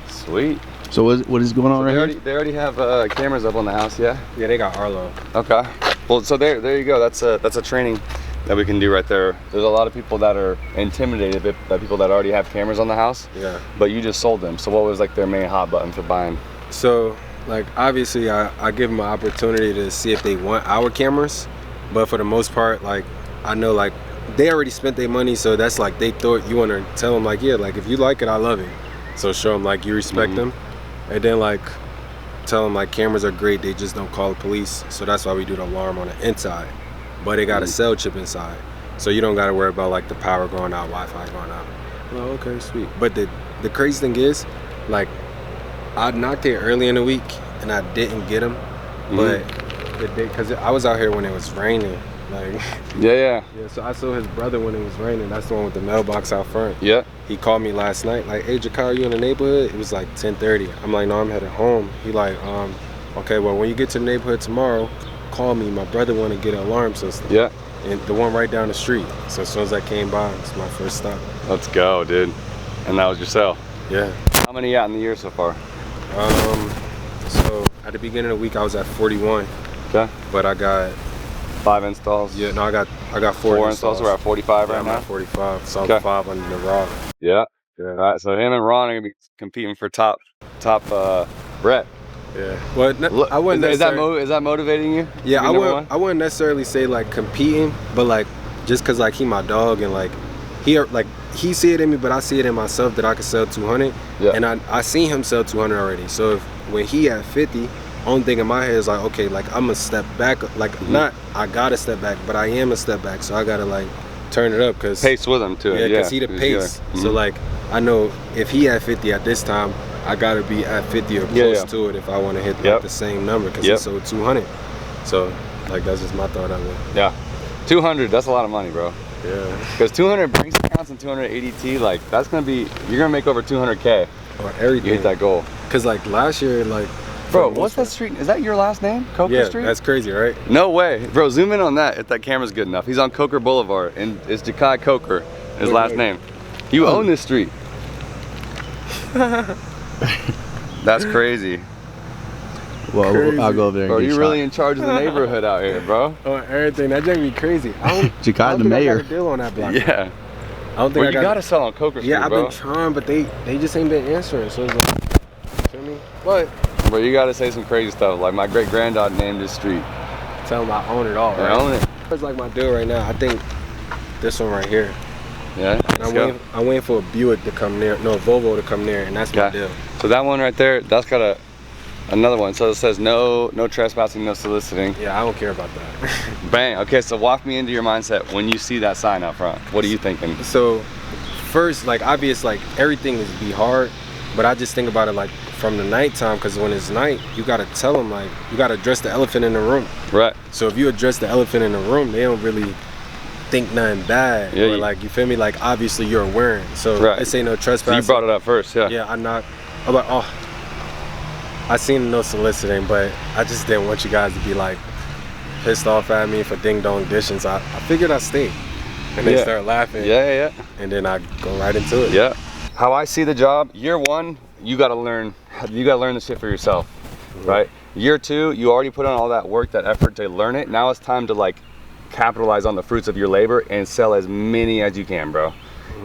Sweet. So what is going on right here? They already have cameras up on the house, yeah? Yeah, they got Arlo. Okay. Well, so there you go. That's a training that we can do right there. There's a lot of people that are intimidated by people that already have cameras on the house. Yeah. But you just sold them. So what was like their main hot button for buying? So, like, obviously, I give them an opportunity to see if they want our cameras, but for the most part, like, I know, like, they already spent their money, so that's like they thought you want to tell them, like, yeah, like, if you like it, I love it. So show them, like, you respect them, and then, like, tell them, like, cameras are great, they just don't call the police. So that's why we do the alarm on the inside, but they got a cell chip inside, so you don't got to worry about, like, the power going out, Wi-Fi going out. Oh, okay, sweet. But the crazy thing is, like, I knocked it early in the week and I didn't get them, but the day, cause I was out here when it was raining, like. Yeah. So I saw his brother when it was raining. That's the one with the mailbox out front. Yeah. He called me last night, like, "Hey, Jakai, are you in the neighborhood?" It was like 10:30. I'm like, "No, I'm headed home." He like, "Okay, well, when you get to the neighborhood tomorrow, call me. My brother want to get an alarm system." Yeah. And the one right down the street. So as soon as I came by, it's my first stop. Let's go, dude. And that was your sale. Yeah. How many you got in the year so far? So at the beginning of the week I was at 41. Okay. But I got 5 installs. Yeah, no, I got 4 installs. We're at 45 right I'm now. at 45. So I'm Okay. 5 under the rod. Yeah. All right. So him and Ron are gonna be competing for top Brett. Yeah. Well, I wouldn't. Is that motivating you? Yeah, To be number one? I wouldn't necessarily say like competing, but like just cause like he my dog and like he see it in me, but I see it in myself that I could sell 200. Yeah. And I seen him sell 200 already. So when he at 50, only thing in my head is like, okay, like I'm gonna step back. Like not I gotta step back, but I am a step back. So I gotta like turn it up because pace with him too. Yeah, cause he the pace. So like I know if he at 50 at this time, I gotta be at 50 or close to it if I want to hit like, the same number because he sold 200. So like that's just my thought of it. Yeah. 200. That's a lot of money, bro. Yeah. Because 200 Brinks accounts and 200 ADT, like that's gonna be, you're gonna make over 200K. Or everything. You hit that goal. Cause like last year, like. Bro, what's that street? Is that your last name? Coker Street? Yeah, that's crazy, right? No way. Bro, zoom in on that if that camera's good enough. He's on Coker Boulevard and it's Jakai Coker, his last name. You own this street. That's crazy. Well, Crazy. I'll go over there and Bro, get you shot. really in charge of the neighborhood out here, bro. Oh, everything. That jank me crazy. I don't, Jakai, I don't the think mayor. I got a deal on that block. Yeah. I don't think Well, I you gotta sell on Coker Street, Yeah, I've bro. been trying, but they just ain't been answering. So it's like, you feel me? But Bro, you gotta say some crazy stuff. Like my great granddad named his street. tell them I own it all, I right? own it. It's like my deal right now. I think this one right here. Yeah. And I'm waiting for a Buick to come near. No, a Volvo to come near, and that's my Okay. deal. So that one right there, that's got another one. So it says no trespassing, no soliciting. Yeah, I don't care about that. Bang. Okay, so walk me into your mindset when you see that sign out front. What are you thinking? So first, like obvious, like everything is be hard, but I just think about it like from the nighttime, because when it's night, you gotta tell them like you gotta address the elephant in the room. Right. So if you address the elephant in the room, they don't really think nothing bad. Yeah, or like you feel me? Like obviously you're aware. So Right. they say no trespassing. So you brought it up first, yeah. Yeah, I'm like, oh, I seen no soliciting, but I just didn't want you guys to be like pissed off at me for ding dong dishing. So I figured I'd stay. And they Yeah. start laughing. Yeah. And then I go right into it. Yeah. How I see the job, year one, you gotta learn the shit for yourself, right? Year two, you already put on all that work, that effort to learn it. Now it's time to like capitalize on the fruits of your labor and sell as many as you can, bro.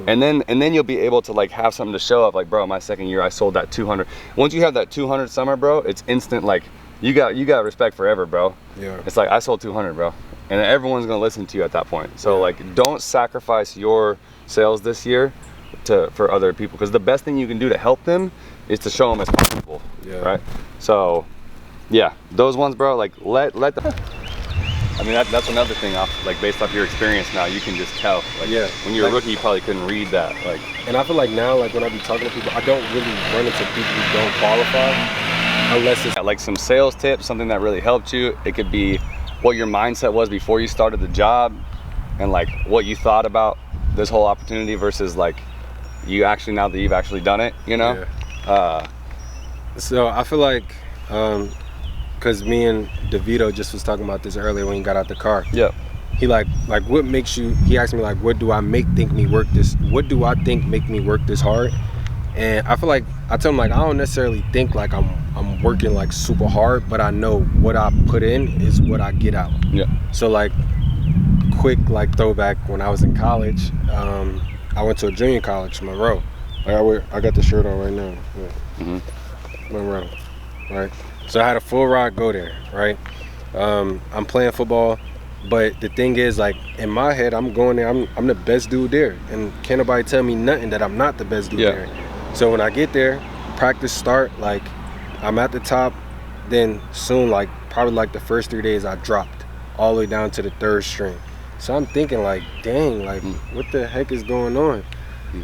And then you'll be able to like have something to show up, like, bro, my second year I sold that 200. Once you have that 200 summer, bro, it's instant. Like you got respect forever, bro. Yeah. It's like I sold 200, bro, and everyone's gonna listen to you at that point. So like, don't sacrifice your sales this year for other people, because the best thing you can do to help them is to show them as people. Yeah. Right. So yeah, those ones, bro. Like let them. I mean, that's another thing, like based off your experience now, you can just tell. Like, Yeah. when you're a Like- rookie, you probably couldn't read that. Like, And I feel like now, like when I be talking to people, I don't really run into people who don't qualify unless it's like some sales tips, something that really helped you. It could be what your mindset was before you started the job, and like what you thought about this whole opportunity versus like you actually, now that you've actually done it, you know? So I feel like, cause me and DeVito just was talking about this earlier when he got out the car. Yeah. He like what makes you? He asked me like, what do I think make me work this hard? And I feel like I tell him like I don't necessarily think like I'm working like super hard, but I know what I put in is what I get out. Yeah. So like, quick like throwback when I was in college, I went to a junior college, Monroe. I got the shirt on right now. Yeah. Monroe, right? So I had a full ride go there, right? I'm playing football, but the thing is, like in my head, I'm going there. I'm the best dude there, and can't nobody tell me nothing that I'm not the best dude there. So when I get there, practice start, like I'm at the top. Then soon, like probably like the first 3 days, I dropped all the way down to the third string. So I'm thinking like, dang, like what the heck is going on?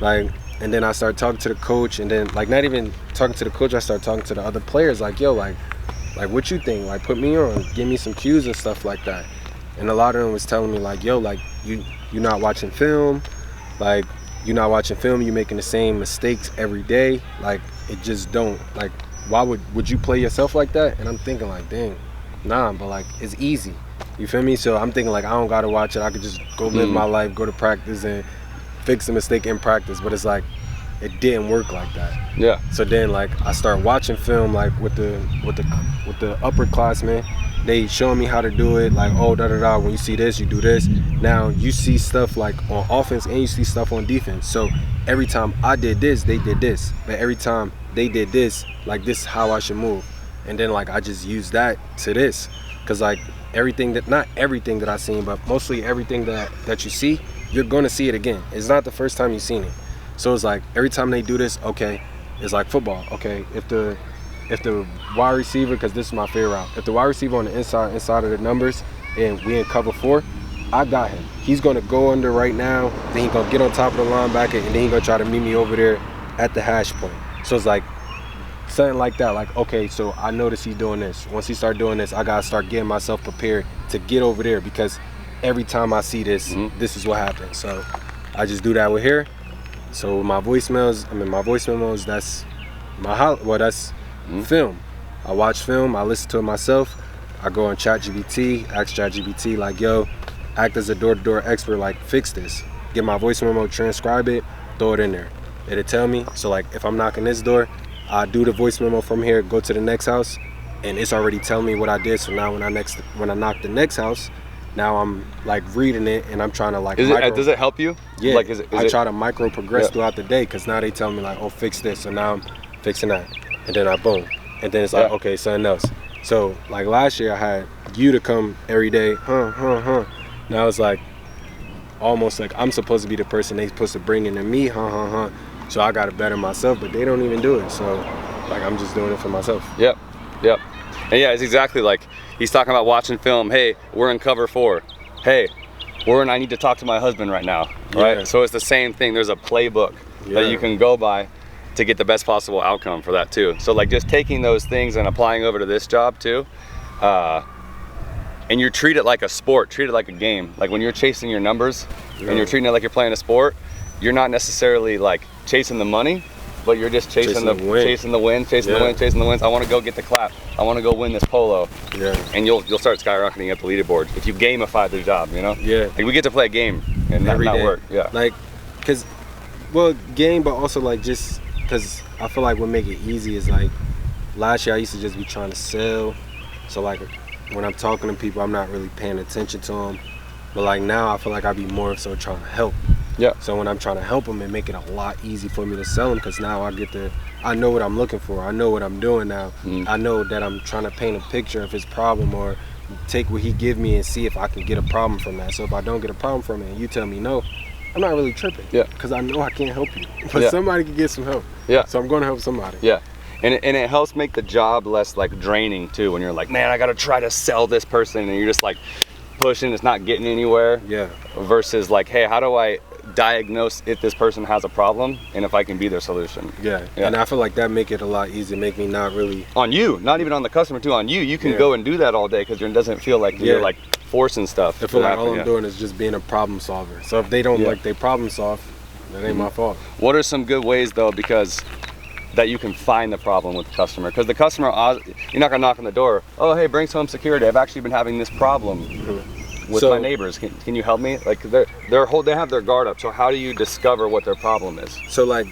Like, and then I started talking to the coach, and then like not even talking to the coach, I started talking to the other players, like, yo, like what you think? Like put me on, give me some cues and stuff like that. And a lot of them was telling me like, yo, like you not watching film, like you're not watching film, you making the same mistakes every day. Like it just don't, like why would you play yourself like that? And I'm thinking like, dang, nah, but like it's easy. You feel me? So I'm thinking like I don't gotta watch it. I could just go live my life, go to practice and fix the mistake in practice. But it's like it didn't work like that. Yeah. So then like I started watching film like with the upperclassmen. They showing me how to do it, like, oh, da-da-da, when you see this, you do this. Now you see stuff like on offense and you see stuff on defense. So every time I did this, they did this. But every time they did this, like this is how I should move. And then like I just use that to this. Cause like not everything that I seen, but mostly everything that you see, you're gonna see it again. It's not the first time you've seen it. So it's like every time they do this, okay, it's like football. Okay, if the wide receiver, because this is my favorite route, if the wide receiver on the inside of the numbers and we in cover 4, I got him. He's gonna go under right now, then he's gonna get on top of the linebacker, and then he's gonna try to meet me over there at the hash point. So it's like something like that, like, okay, so I notice he's doing this. Once he start doing this, I gotta start getting myself prepared to get over there, because every time I see this, this is what happens. So I just do that with here. So my voice memos, that's that's film. I watch film, I listen to it myself. I go on ChatGPT, ask ChatGPT like, yo, act as a door-to-door expert, like fix this. Get my voice memo, transcribe it, throw it in there. It'll tell me. So like if I'm knocking this door, I do the voice memo from here, go to the next house, and it's already telling me what I did. So now when I knock the next house, now I'm like reading it and I'm trying to like. Does it help you? Yeah. Like, I try to micro progress throughout the day because now they tell me like, oh, fix this. So now I'm fixing that, and then I boom, and then it's like, okay, something else. So like last year I had you to come every day, Now it's like almost like I'm supposed to be the person they supposed to bring in to me, So I gotta better myself, but they don't even do it. So like I'm just doing it for myself. Yep. And yeah, it's exactly like he's talking about watching film. Hey, we're in cover 4. Hey, I need to talk to my husband right now, right? Yeah. So it's the same thing. There's a playbook that you can go by to get the best possible outcome for that too. So like just taking those things and applying over to this job too, and you treat it like a sport, treat it like a game. Like when you're chasing your numbers and you're treating it like you're playing a sport, you're not necessarily like chasing the money, but you're just chasing the wins. I want to go get the clap. I want to go win this polo. Yeah. And you'll start skyrocketing up the leaderboard if you gamify the job, you know? Yeah. Like we get to play a game and not work. Yeah. Like, game, but also like just because I feel like what make it easy is like last year I used to just be trying to sell. So like when I'm talking to people, I'm not really paying attention to them. But like now I feel like I be more so trying to help. Yeah. So when I'm trying to help them, it make it a lot easier for me to sell them because now I know what I'm looking for. I know what I'm doing now. I know that I'm trying to paint a picture of his problem or take what he give me and see if I can get a problem from that. So if I don't get a problem from it and you tell me no, I'm not really tripping. Yeah. Because I know I can't help you. But somebody can get some help. Yeah. So I'm going to help somebody. Yeah. And it helps make the job less like draining too when you're like, man, I got to try to sell this person and you're just like pushing, it's not getting anywhere. Yeah. Versus like, hey, how do I diagnose if this person has a problem and if I can be their solution? Yeah. And I feel like that make it a lot easier, make me not really on you, not even on the customer too, on you can go and do that all day because it doesn't feel like you're like forcing stuff. I feel like all I'm doing is just being a problem solver. So if they don't like they problem solve, that ain't my fault. What are some good ways though, because that you can find the problem with the customer? Because the customer, you're not gonna knock on the door, oh hey, Brinks Home Security, I've actually been having this problem with my neighbors, can you help me? Like they have their guard up, so how do you discover what their problem is? So like,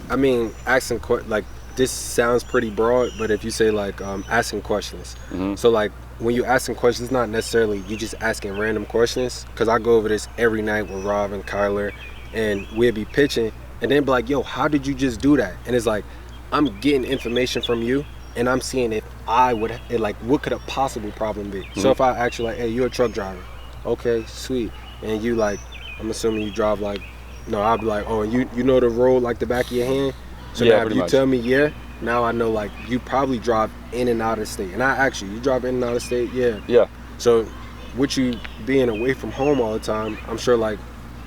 I mean, asking like this sounds pretty broad, but if you say like asking questions, so like when you asking questions, not necessarily you just asking random questions, because I go over this every night with Rob and Kyler, and we'll be pitching, and then be like, yo, how did you just do that? And it's like, I'm getting information from you, and I'm seeing if I would, like, what could a possible problem be? So if I ask you like, hey, you're a truck driver, okay, sweet, and you like, I'm assuming you drive like, no, I'll be like, oh, you know the road like the back of your hand? So now if you tell me now I know like you probably drive in and out of state. And I ask you drive in and out of state? Yeah. So with you being away from home all the time, I'm sure like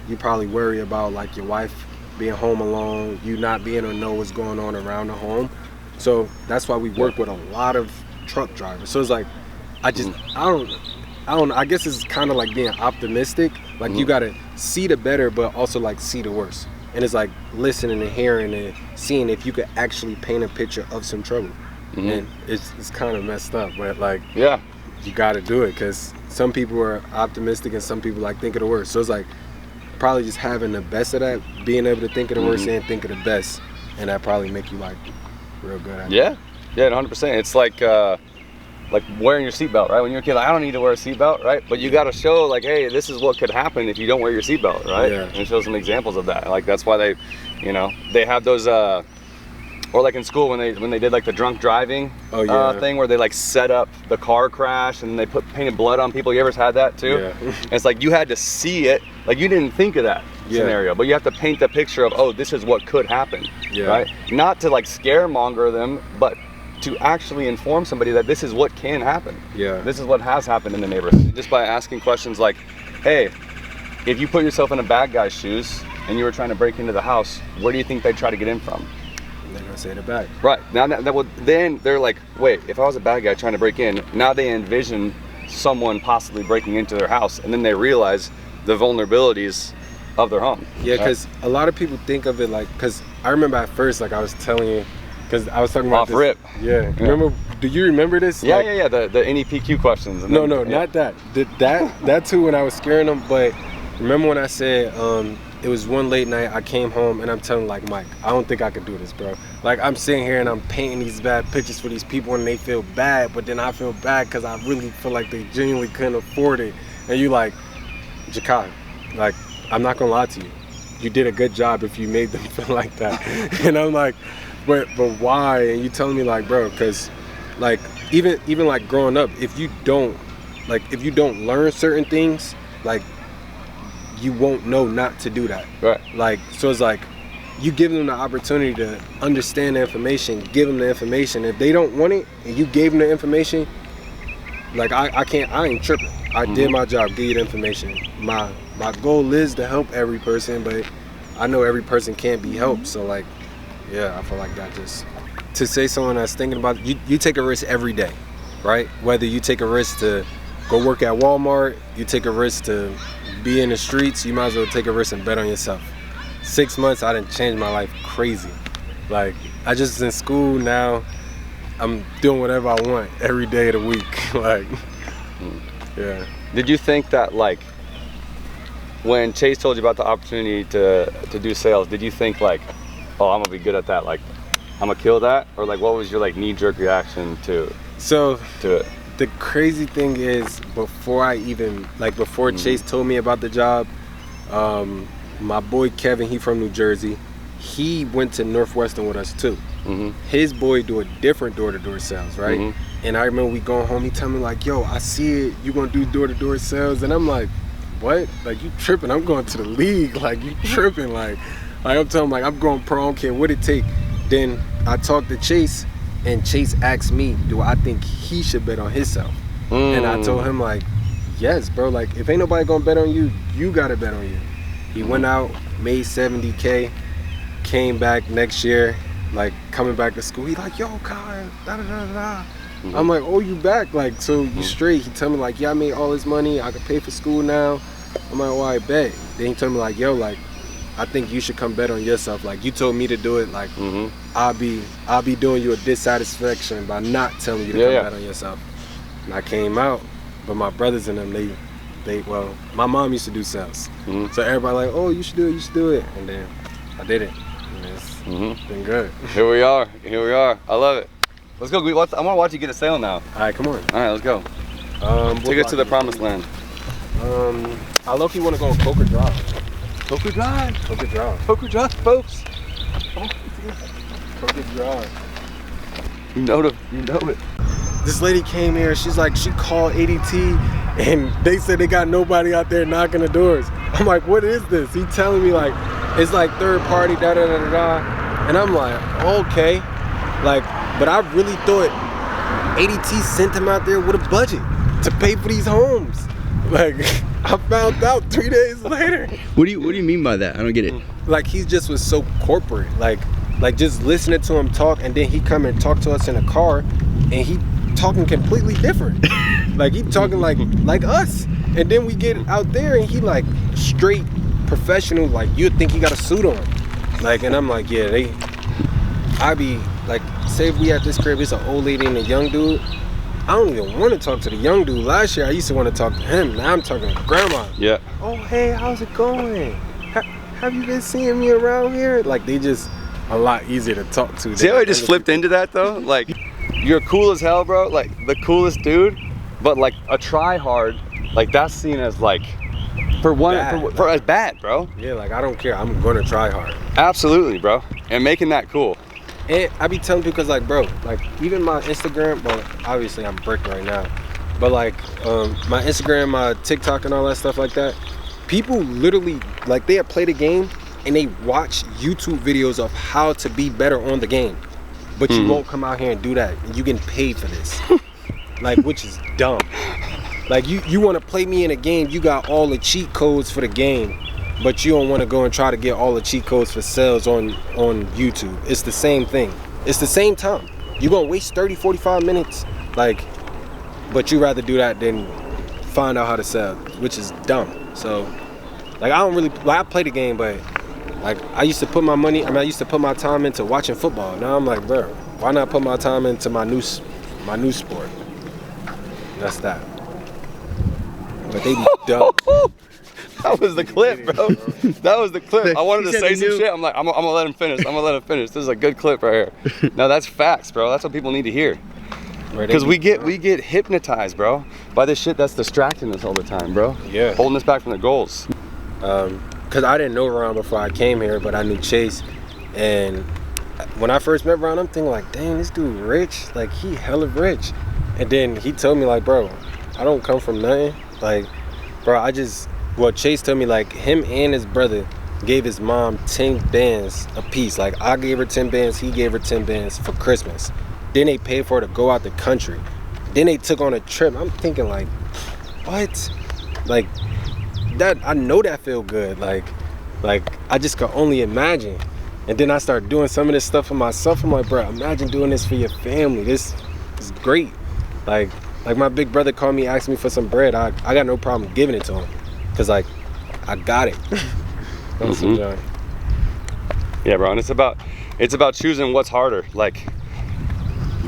you probably worry about like your wife being home alone, you not being able to know what's going on around the home. So that's why we work with a lot of truck drivers. So it's like, I don't I guess it's kind of like being optimistic. Like you gotta see the better, but also like see the worst. And it's like listening and hearing and seeing if you could actually paint a picture of some trouble. And it's kind of messed up, but like, you gotta do it, because some people are optimistic and some people like think of the worst. So it's like probably just having the best of that, being able to think of the worst and think of the best, and that probably make you like real good at it. Yeah, 100%. It's like wearing your seatbelt, right? When you're a kid, like, I don't need to wear a seatbelt, right? But you got to show like, hey, this is what could happen if you don't wear your seatbelt, right? Yeah. And show some examples of that. Like that's why they have those, or like in school when they did like the drunk driving thing where they like set up the car crash and they painted blood on people. You ever had that too? Yeah. And it's like you had to see it, like you didn't think of that scenario, but you have to paint the picture of, oh, this is what could happen, right? Not to like scaremonger them, but to actually inform somebody that this is what can happen. Yeah. This is what has happened in the neighborhood. Just by asking questions like, hey, if you put yourself in a bad guy's shoes and you were trying to break into the house, where do you think they'd try to get in from? They're gonna say the back. Right. Now then they're like, wait, if I was a bad guy trying to break in, now they envision someone possibly breaking into their house, and then they realize the vulnerabilities of their home. Yeah, because a lot of people think of it like, because I remember at first, like I was telling you, because I was talking about off rip. Yeah. Remember? Do you remember this? Yeah, like, the NEPQ questions. And not that. That too when I was scaring them. But remember when I said it was one late night. I came home and I'm telling like Mike, I don't think I could do this, bro. Like I'm sitting here and I'm painting these bad pictures for these people and they feel bad, but then I feel bad because I really feel like they genuinely couldn't afford it. And you like, Jakai, like I'm not gonna lie to you. You did a good job if you made them feel like that. And I'm like, but why? And you telling me like, bro, because like even like growing up, if you don't learn certain things, like you won't know not to do that. Right. Like, so it's like you give them the opportunity to understand the information, give them the information. If they don't want it and you gave them the information, like I ain't tripping. I did my job, give you the information. My goal is to help every person, but I know every person can't be helped. So like, yeah, I feel like that just, to say someone that's thinking about it, you take a risk every day, right? Whether you take a risk to go work at Walmart, you take a risk to be in the streets, you might as well take a risk and bet on yourself. 6 months, I done changed my life crazy. Like, I just in school now, I'm doing whatever I want every day of the week. Like, yeah. Did you think that like, when Chase told you about the opportunity to do sales, did you think like, oh, I'm gonna be good at that, like, I'm gonna kill that? Or like, what was your like knee-jerk reaction to it? The crazy thing is, before Chase told me about the job, my boy Kevin, he from New Jersey, he went to Northwestern with us too. His boy do a different door-to-door sales, right? And I remember we going home, he tell me like, yo, I see it, you gonna do door-to-door sales? And I'm like, what? Like, you tripping, I'm going to the league, like, you tripping, like I'm telling him, like, I'm going pro, I don't care what it take. Then I talked to Chase, and Chase asked me, do I think he should bet on himself? And I told him like, yes, bro, like if ain't nobody gonna bet on you, you gotta bet on you. He went out, made 70K, came back next year, like coming back to school. He like, yo, Kyle, da da da da. I'm like, oh, you back? Like, so you straight? He tell me like, yeah, I made all this money, I can pay for school now. I'm like, well, I bet. Then he told me like, yo, like, I think you should come bet on yourself. Like, you told me to do it. Like, I'll be doing you a dissatisfaction by not telling you to come bet on yourself. And I came out, but my brothers and them, well, my mom used to do sales. So everybody like, oh, you should do it. And then I did it. And it's been good. Here we are. I love it. Let's go. I want to watch you get a sale now. All right, come on. All right, let's go. Take us to the promised land. I low-key want to go on Coker Drive. Coker Drive, folks. Coker Drive. You know it. This lady came here, she's like, she called ADT and they said they got nobody out there knocking the doors. I'm like, what is this? He telling me like, it's like third party, da da da da da. And I'm like, okay. Like, but I really thought ADT sent him out there with a budget to pay for these homes. Like, I found out 3 days later. What do you mean by that? I don't get it. Like, he just was so corporate. Like just listening to him talk, and then he come and talk to us in a car, and he talking completely different. Like, he talking like us. And then we get out there, and he like straight professional. Like, you'd think he got a suit on. Like, and I'm like, yeah, I be like, say if we at this crib, it's an old lady and a young dude. I don't even want to talk to the young dude. Last year, I used to want to talk to him. Now I'm talking to grandma. Yeah. Oh, hey, how's it going? Have you been seeing me around here? Like, they just a lot easier to talk to. See how I just flipped into that, though? Like, you're cool as hell, bro. Like, the coolest dude. But, like, a try-hard, like, that's seen as, like, for as bad, bro. Yeah, like, I don't care. I'm going to try hard. Absolutely, bro. And making that cool. And I be telling people, cause like, bro, like even my Instagram, well, obviously I'm brick right now, but like my Instagram, my TikTok and all that stuff like that, people literally, like, they play the game and they watch YouTube videos of how to be better on the game, but you won't come out here and do that. And you getting paid for this. Like, which is dumb. Like, you want to play me in a game, you got all the cheat codes for the game, but you don't want to go and try to get all the cheat codes for sales on YouTube. It's the same thing. It's the same time. You're going to waste 30, 45 minutes, like, but you rather do that than find out how to sell, which is dumb. So, like, I don't really, like, I play the game, but, like, I used to put my time into watching football. Now I'm like, bro, why not put my time into my new sport? That's that. But they be dumb. That was the clip, bro. That was the clip. I wanted to say some shit. I'm like, I'm gonna let him finish. I'm gonna let him finish. This is a good clip right here. No, that's facts, bro. That's what people need to hear. Because we get hypnotized, bro, by this shit that's distracting us all the time, bro. Yeah. Holding us back from the goals. Because I didn't know Ron before I came here, but I knew Chase. And when I first met Ron, I'm thinking like, dang, this dude rich. Like, he hella rich. And then he told me like, bro, I don't come from nothing. Like, bro, Chase told me like him and his brother gave his mom 10 bands a piece. Like, I gave her 10 bands, he gave her 10 bands for Christmas. Then they paid for her to go out the country. Then they took on a trip. I'm thinking like, what? Like, that, I know that feel good. Like I just could only imagine. And then I started doing some of this stuff for myself. I'm like, bro, imagine doing this for your family. This is great. Like my big brother called me, asked me for some bread. I got no problem giving it to him. Cause like, I got it. Yeah, bro, and it's about choosing what's harder. Like,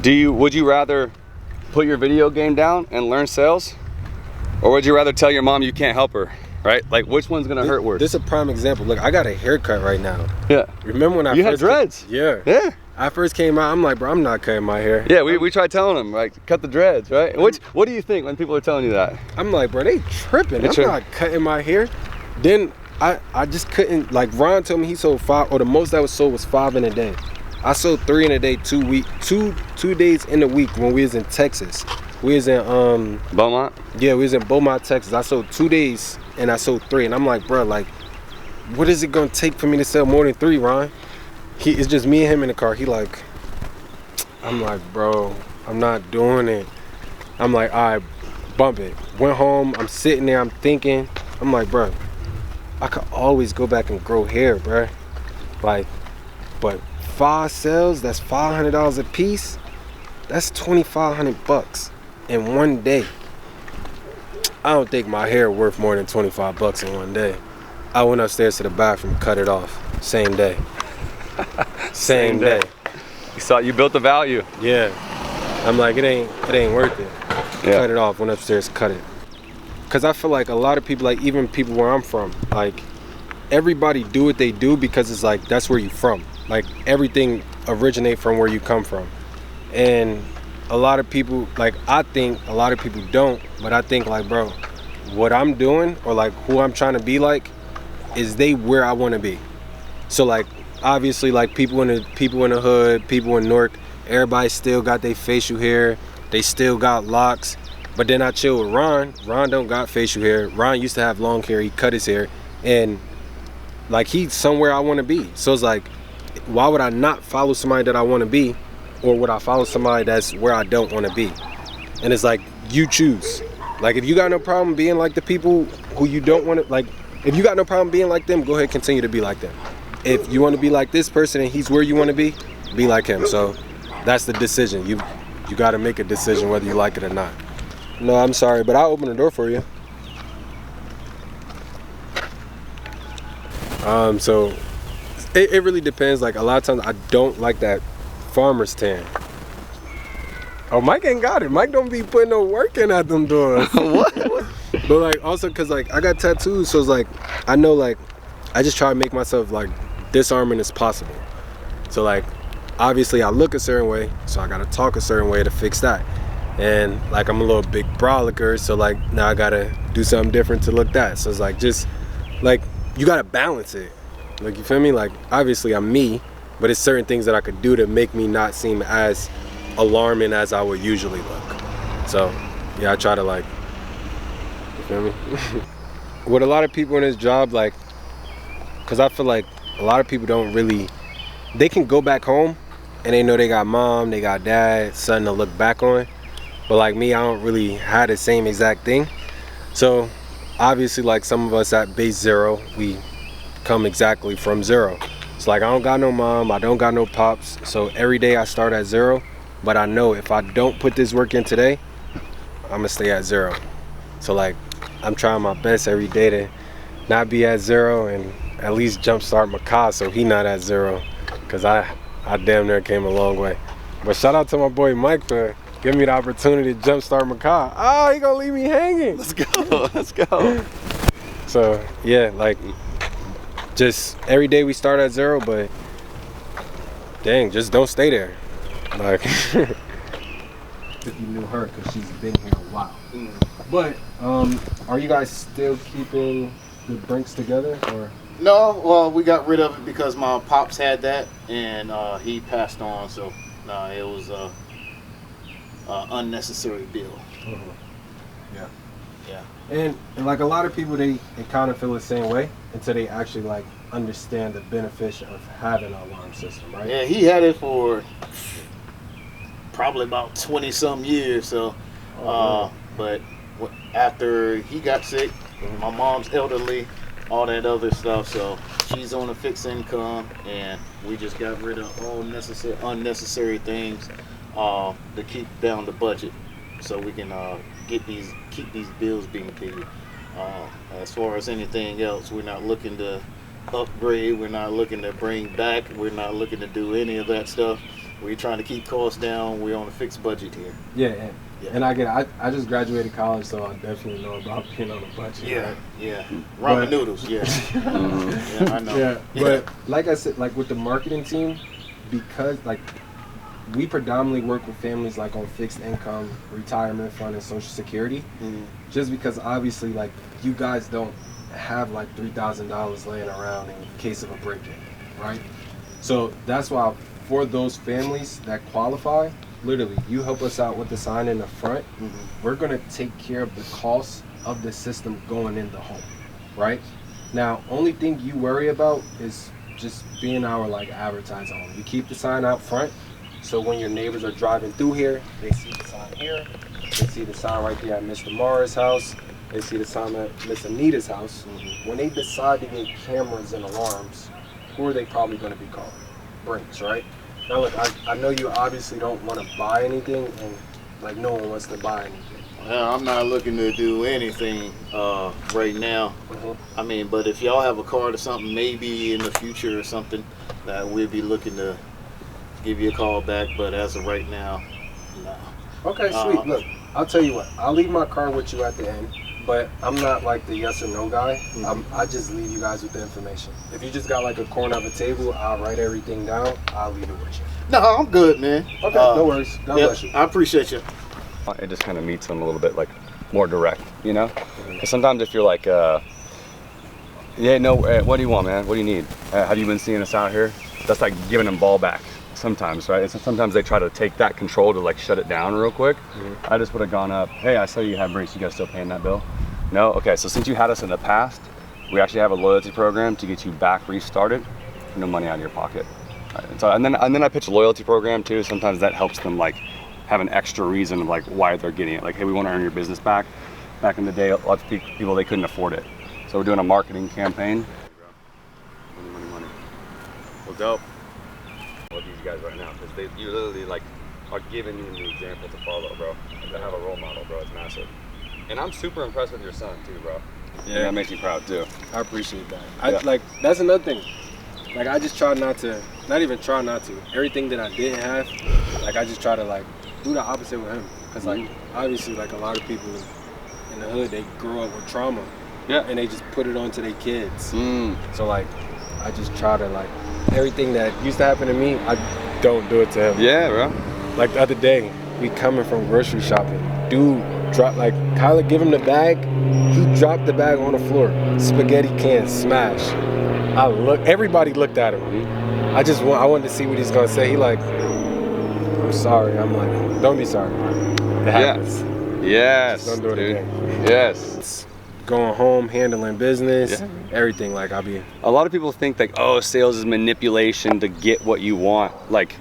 would you rather put your video game down and learn sales? Or would you rather tell your mom you can't help her? Right? Like, which one's gonna hurt worse? This is a prime example. Look, I got a haircut right now. Yeah. Remember when you had dreads? Yeah. Yeah. I first came out, I'm like, bro, I'm not cutting my hair. Yeah, we tried telling them, like, cut the dreads, right? What do you think when people are telling you that? I'm like, bro, they tripping. I'm not cutting my hair. Then I just couldn't, like, Ron told me he sold 5, or the most that was sold was 5 in a day. I sold 3 in a day, 2 days in a week when we was in Texas. We was in Beaumont? Yeah, we was in Beaumont, Texas. I sold 2 days and I sold 3. And I'm like, bro, like, what is it gonna take for me to sell more than 3, Ron? It's just me and him in the car. I'm like, bro, I'm not doing it. I'm like, all right, bump it. Went home, I'm sitting there, I'm thinking. I'm like, bro, I could always go back and grow hair, bro. Like, but 5 sales, that's $500 a piece. That's $2,500 in one day. I don't think my hair worth more than $25 in one day. I went upstairs to the bathroom, cut it off, same day. Same day. You built the value. Yeah. I'm like, it ain't worth it. Yeah. Cut it off, went upstairs, cut it. Cause I feel like a lot of people, like even people where I'm from, like everybody do what they do because it's like, that's where you from. Like everything originate from where you come from. And a lot of people, like I think a lot of people don't, but I think like, bro, what I'm doing or like who I'm trying to be like is they where I want to be. So like obviously like people in the hood, people in Newark, everybody still got their facial hair, they still got locks. But then I chill with Ron. Ron don't got facial hair. Ron used to have long hair, he cut his hair, and like he's somewhere I want to be. So it's like, why would I not follow somebody that I want to be, or would I follow somebody that's where I don't want to be? And it's like, you choose. Like if you got no problem being like the people who you don't want to, like if you got no problem being like them, go ahead, continue to be like them. If you want to be like this person and he's where you want to be like him. So that's the decision. You got to make a decision whether you like it or not. No, I'm sorry, but I'll open the door for you. So it really depends. Like a lot of times I don't like that farmer's tan. Oh, Mike ain't got it. Mike don't be putting no work in at them doors. What? But like also cause like I got tattoos, so it's like I know like I just try to make myself like disarming as possible. So like obviously I look a certain way, so I gotta talk a certain way to fix that. And like I'm a little big brolicker, so like now I gotta do something different to look that. So it's like just like you gotta balance it. Like you feel me? Like obviously I'm me, but it's certain things that I could do to make me not seem as alarming as I would usually look. So yeah, I try to like, you feel me? With a lot of people in this job, like, cause I feel like a lot of people don't really, they can go back home and they know they got mom, they got dad, something to look back on. But like me, I don't really have the same exact thing. So obviously like some of us at base zero, we come exactly from zero. It's like I don't got no mom, I don't got no pops. So every day I start at zero, but I know if I don't put this work in today, I'm gonna stay at zero. So like I'm trying my best every day to not be at zero and at least jumpstart Makai so he not at zero. Cause I damn near came a long way. But shout out to my boy Mike for give me the opportunity to jumpstart Makai. Oh, he gonna leave me hanging. Let's go. Let's go. So yeah, like just every day we start at 0, but dang, just don't stay there. Like if you knew her, because she's been here a while. But are you guys still keeping the Brinks together, or? No, well, we got rid of it because my pops had that, and he passed on. So it was a unnecessary bill. Yeah. Yeah. And like a lot of people, they kind of feel the same way until they actually like understand the benefit of having an alarm system, right? Yeah, he had it for probably about 20 some years. So, but after he got sick, my mom's elderly, all that other stuff. So she's on a fixed income, and we just got rid of all unnecessary things to keep down the budget, so we can keep these bills being paid. As far as anything else, we're not looking to upgrade. We're not looking to bring back. We're not looking to do any of that stuff. We're trying to keep costs down. We're on a fixed budget here. Yeah. And I get it. I just graduated college, so I definitely know about being on a budget. Yeah, right? yeah. Ramen noodles, yeah. Yeah, I know. Yeah, but like I said, like with the marketing team, because like we predominantly work with families like on fixed income, retirement fund, and Social Security, just because obviously like you guys don't have like $3,000 laying around in case of a break-in, right? So that's why for those families that qualify, literally, you help us out with the sign in the front. We're gonna take care of the cost of the system going in the home, right? Now, only thing you worry about is just being our like advertising home. You keep the sign out front, so when your neighbors are driving through here, they see the sign here, they see the sign right there at Mr. Morris' house, they see the sign at Miss Anita's house. When they decide to get cameras and alarms, who are they probably gonna be calling? Brinks, right? Now look, I know you obviously don't want to buy anything, and like no one wants to buy anything. Well, I'm not looking to do anything right now. I mean, but if y'all have a card or something, maybe in the future or something, that we'll be looking to give you a call back. But as of right now, no. Okay, sweet. Look, I'll tell you what. I'll leave my card with you at the end, but I'm not like the yes or no guy. I just leave you guys with the information. If you just got like a corner of a table, I'll write everything down. I'll leave it with you. No, I'm good, man. Okay, no worries. God bless you. I appreciate you. It just kind of meets them a little bit like more direct, you know? Because sometimes if you're like, yeah, no, what do you want, man? What do you need? Have you been seeing us out here? That's like giving them ball back sometimes, right? So sometimes they try to take that control to like shut it down real quick. I just would have gone up, hey, I saw you have Brinks. You guys still paying that bill? No? Okay, so since you had us in the past, we actually have a loyalty program to get you back restarted for no money out of your pocket. Right, and then I pitch a loyalty program too. Sometimes that helps them like have an extra reason of like why they're getting it. Like, hey, we want to earn your business back. Back in the day, a lot of people, they couldn't afford it. So we're doing a marketing campaign. Money. Well, dope. With these guys right now, because you literally like are giving you the example to follow, bro. Like, to have a role model, bro. It's massive. And I'm super impressed with your son too, bro. Yeah, that makes me proud too. I appreciate that. Like that's another thing. Like I just try not to, not even try not to. Everything that I didn't have, like I just try to like do the opposite with him. Cause like obviously like a lot of people in the hood, they grow up with trauma. Yeah. And they just put it onto their kids. So like I just try to like everything that used to happen to me, I don't do it to him. Yeah, bro. Like the other day, we coming from grocery shopping. Dude dropped, like Kyler give him the bag, he dropped the bag on the floor. Spaghetti can smash. Everybody looked at him. I wanted to see what he's gonna say. He like, I'm sorry. I'm like, don't be sorry. It happens. Yes, don't do it dude. again. Yes. Going home, handling business, everything. Like a lot of people think like, oh, sales is manipulation to get what you want. Like,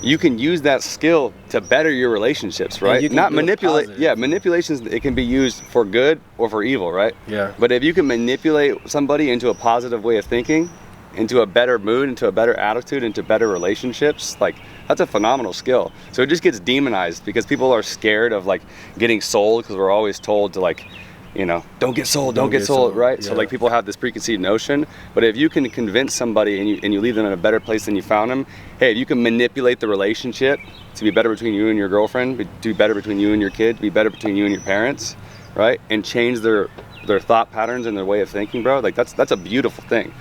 you can use that skill to better your relationships, right? Not manipulate. Yeah, manipulations, it can be used for good or for evil, right? Yeah. But if you can manipulate somebody into a positive way of thinking, into a better mood, into a better attitude, into better relationships, like that's a phenomenal skill. So it just gets demonized because people are scared of like getting sold, because we're always told to like, you know, don't get sold, don't get sold, right? Yeah. So like people have this preconceived notion, but if you can convince somebody and you leave them in a better place than you found them, hey, if you can manipulate the relationship to be better between you and your girlfriend, to be better between you and your kid, to be better between you and your parents, right? And change their their thought patterns and their way of thinking, bro. Like that's a beautiful thing.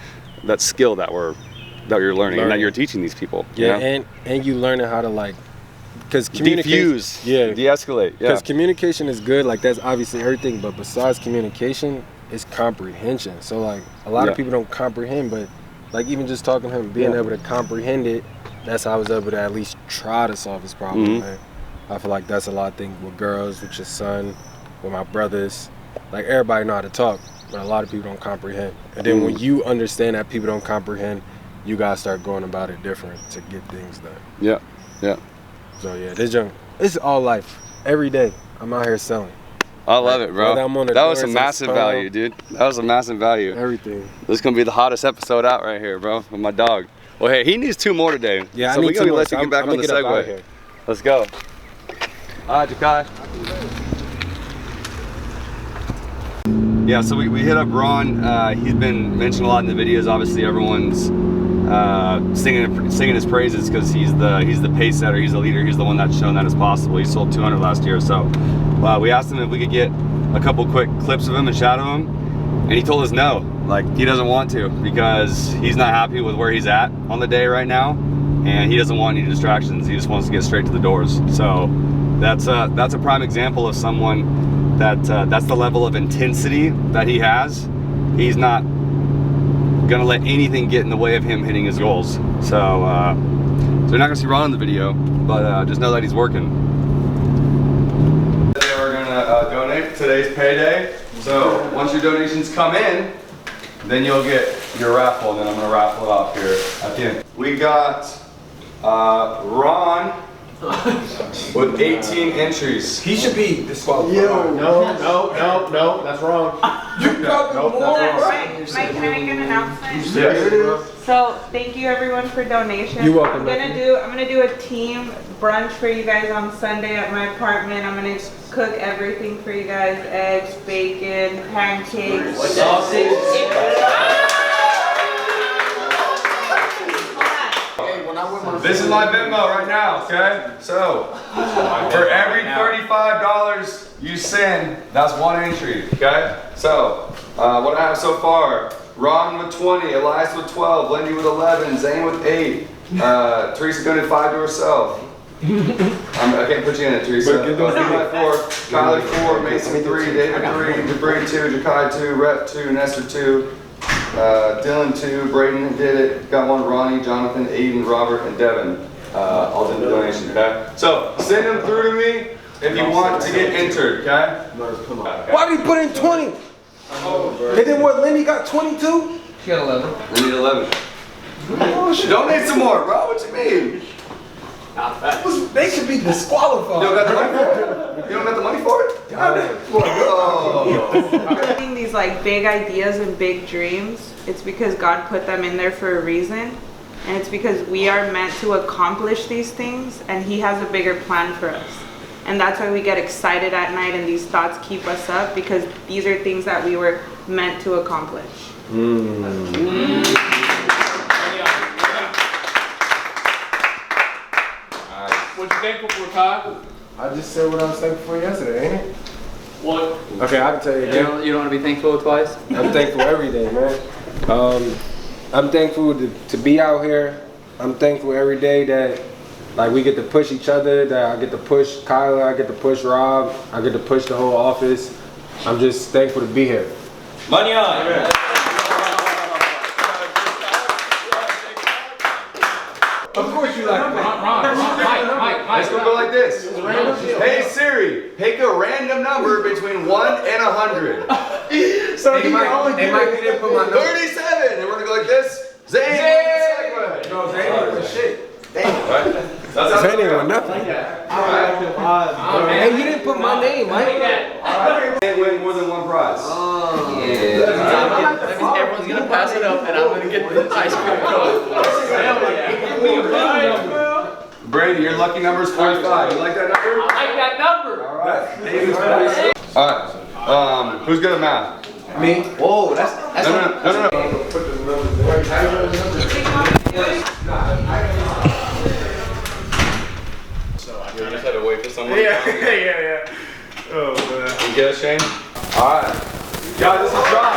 That skill that you're learning and that you're teaching these people. Yeah, you know? and you learning how to like, because communication, defuse, de-escalate. Yeah. Because communication is good. Like that's obviously everything, but besides communication, it's comprehension. So like a lot of people don't comprehend, but like even just talking to him, being able to comprehend it, that's how I was able to at least try to solve his problem. Man. I feel like that's a lot of things with girls, with your son, with my brothers. Like everybody know how to talk, but a lot of people don't comprehend. And then when you understand that people don't comprehend, you gotta start going about it different to get things done. Yeah, yeah. So yeah, it's all life. Every day, I'm out here selling. I love it, bro. That was a massive value, dude. That was a massive value. Everything. This is gonna be the hottest episode out right here, bro, with my dog. Well, hey, he needs 2 more today. Yeah, so I need we gotta 2 more. let you get back on the Segway. Let's go. All right, Jakai. Yeah, so we hit up Ron. He's been mentioned a lot in the videos. Obviously, everyone's singing his praises because he's the pace setter, he's the leader, he's the one that's shown that it's possible. He sold 200 last year. So we asked him if we could get a couple quick clips of him and shadow him, and he told us no. Like he doesn't want to because he's not happy with where he's at on the day right now, and he doesn't want any distractions. He just wants to get straight to the doors. So that's a prime example of someone that's the level of intensity that he has. He's not gonna let anything get in the way of him hitting his goals. So you're not gonna see Ron in the video, but just know that he's working. They are gonna donate today's payday. So once your donations come in, then you'll get your raffle, and then I'm gonna raffle it off here at the end. We got Ron with 18 entries. He should be disqualified. No, that's wrong. You got the Mike, can I make an announcement? Yes. So thank you everyone for donations. You're welcome, I'm gonna do a team brunch for you guys on Sunday at my apartment. I'm gonna cook everything for you guys: eggs, bacon, pancakes. This is my Venmo right now, okay? So, for every $35 you send, that's 1 entry, okay? So, what I have so far, Ron with 20, Elias with 12, Lindy with 11, Zane with 8, Teresa donated 5 to herself. I can't put you in it, Teresa. Levi 4, Kyler 4, Mason 3, David 3, Jabri 2, Jakai 2, Rep 2, Nestor 2, Dylan 2, Braden did it, got 1, Ronnie, Jonathan, Aiden, Robert, and Devin all did the donation, okay? So send them through to me if you want to get entered, okay? Why did he put in 20? And then what, Lindy got 22? She got 11. I need 11. Donate some more, bro, what you mean? They should be disqualified. You don't got the money for it? You don't got the money for it? Having these like big ideas and big dreams, it's because God put them in there for a reason, and it's because we are meant to accomplish these things, and He has a bigger plan for us. And that's why we get excited at night and these thoughts keep us up, because these are things that we were meant to accomplish. What you thankful for, Kyle? I just said what I was thankful for yesterday, ain't it? What? Okay, I can tell you again. You don't want to be thankful twice? I'm thankful every day, man. I'm thankful to be out here. I'm thankful every day that like we get to push each other, that I get to push Kyler, I get to push Rob, I get to push the whole office. I'm just thankful to be here. Money on! Yeah. Of course you like Mike. It's gonna go like this. Hey Siri, pick a random number between 1 and 100. So they might get put my number. 37, and we're gonna go like this. Zane! No, Zane ain't with shit. Damn. Zane ain't with nothing. Hey, you didn't put my name, Mike. Can't win more than 1 prize. Yeah. That means everyone's gonna pass it up, and I'm gonna get the ice cream cone. Brady, your lucky number is 45. You like that number? I like that number. All right. Who's good at math? Me? Whoa, that's no. You just had to wait for someone. Yeah. Oh man. You get it, Shane? All right. Guys, this is John.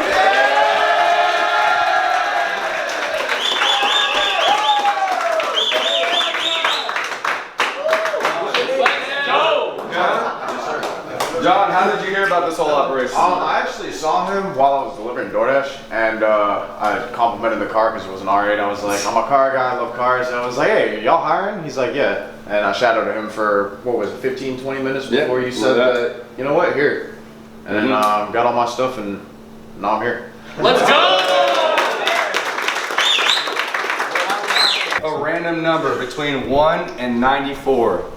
John, how did you hear about this whole operation? I actually saw him while I was delivering DoorDash, and I complimented the car because it was an R8. I was like, I'm a car guy, I love cars. And I was like, hey, y'all hiring? He's like, yeah. And I shadowed him for, what was it, 15, 20 minutes before you said that, you know what, here. And then got all my stuff, and now I'm here. Let's go! A random number between 1 and 94.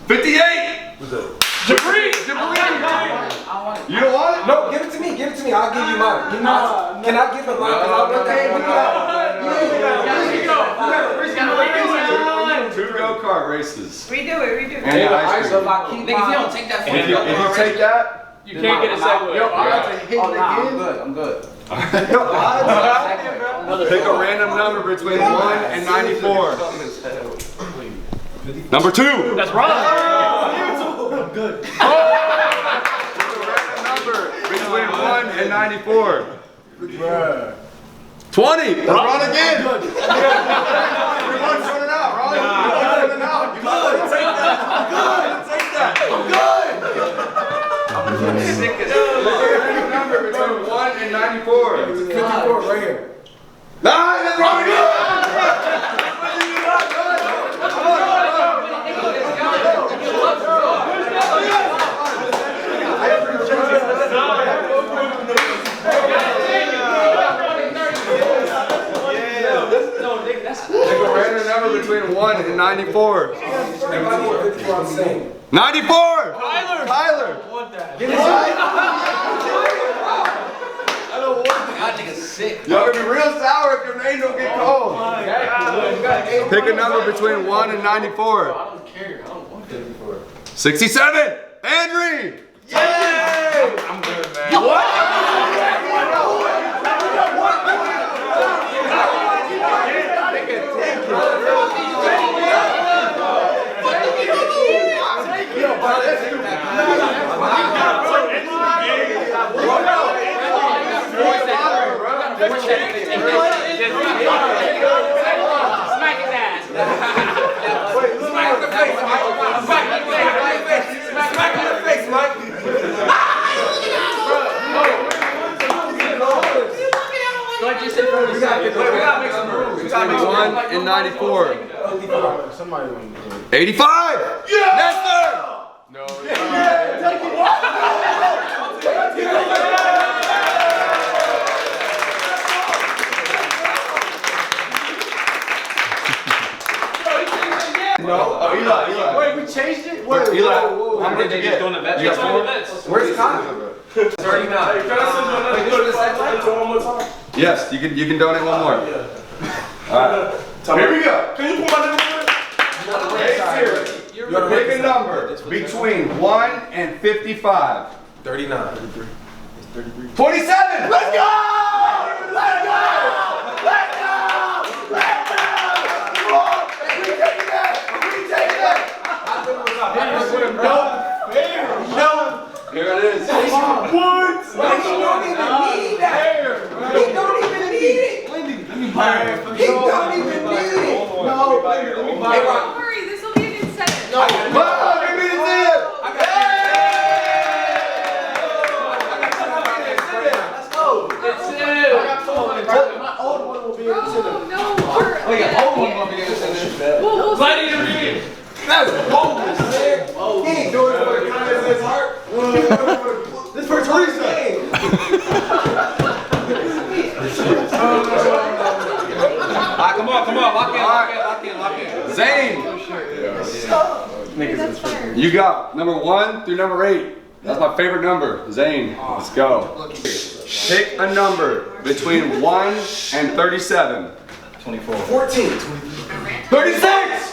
58! What's that? Jabri! You don't want it? No, give it to me. Give it to me. I'll give you mine. Give me mine. Can I give it mine? Two go-kart races. Redo it, redo it. And ice cream. Nigga, if you don't take that, If you take that, you can't get a Segway. Yo, I'm good. pick a random number between 1 and 94. Number 2. That's right. I'm good. Pick a random number between 1 and 94. 20. Let's run again. Everyone's running out, Ron. Everyone's running out. You gotta take that. Take that. I'm good. Sick as hell. Random number between 1 and 94. 54 right here. Nine. That's right. Between 1 and 94. 94! Tyler! Get his I don't want that. That nigga's sick. Y'all gonna be real sour if your name don't get called. Pick a number between 1 and 94. I don't care. I don't want 54. 67! Andrew! Yay! I'm good, man. What? We gotta make some rules. 1 and 94. 85! Yeah! Nestor! No. No. Oh, Eli. Wait, we changed it? Wait, Eli, how many did you get? You got 4? Where's Connor? 39. Yes, you can donate one more. Alright. Here we go. Can you put my number in? You're pick a number between 1 and 55. 39. 27! Let's go! Let's go! Let's go! Let's go! We taking that! We taking that! No! Here it is. What? He don't even need that. He don't even need it. He don't even need it. No. Hey, Don't worry, this will be an incentive. No. Come on, give me the tip! Let's go. That's it. I got told my old one will be an incentive. No, Oh, yeah, old one gonna be an incentive. we'll Gladiator meeting. That's boldness, man. He ain't doing it for the kindness of his heart. This for Teresa. Come on, lock in. Zane! You got number 1 through number 8. That's my favorite number. Zane, let's go. Pick a number between 1 and 37. 24. 14. 36!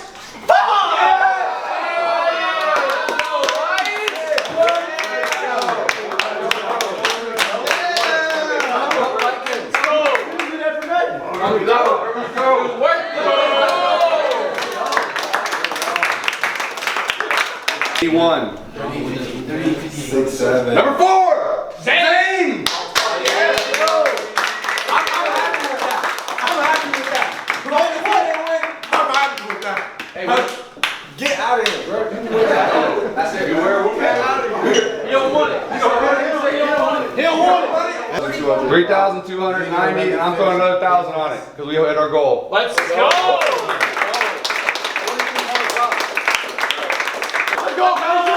One. 6, 7. Number 4! Get out of here, bro. That's it. You wear a out of here. You don't want it. You don't want it. He don't want it. 3,290, and I'm throwing another 1,000 on it because we hit our goal. Let's go. Let's go, guys.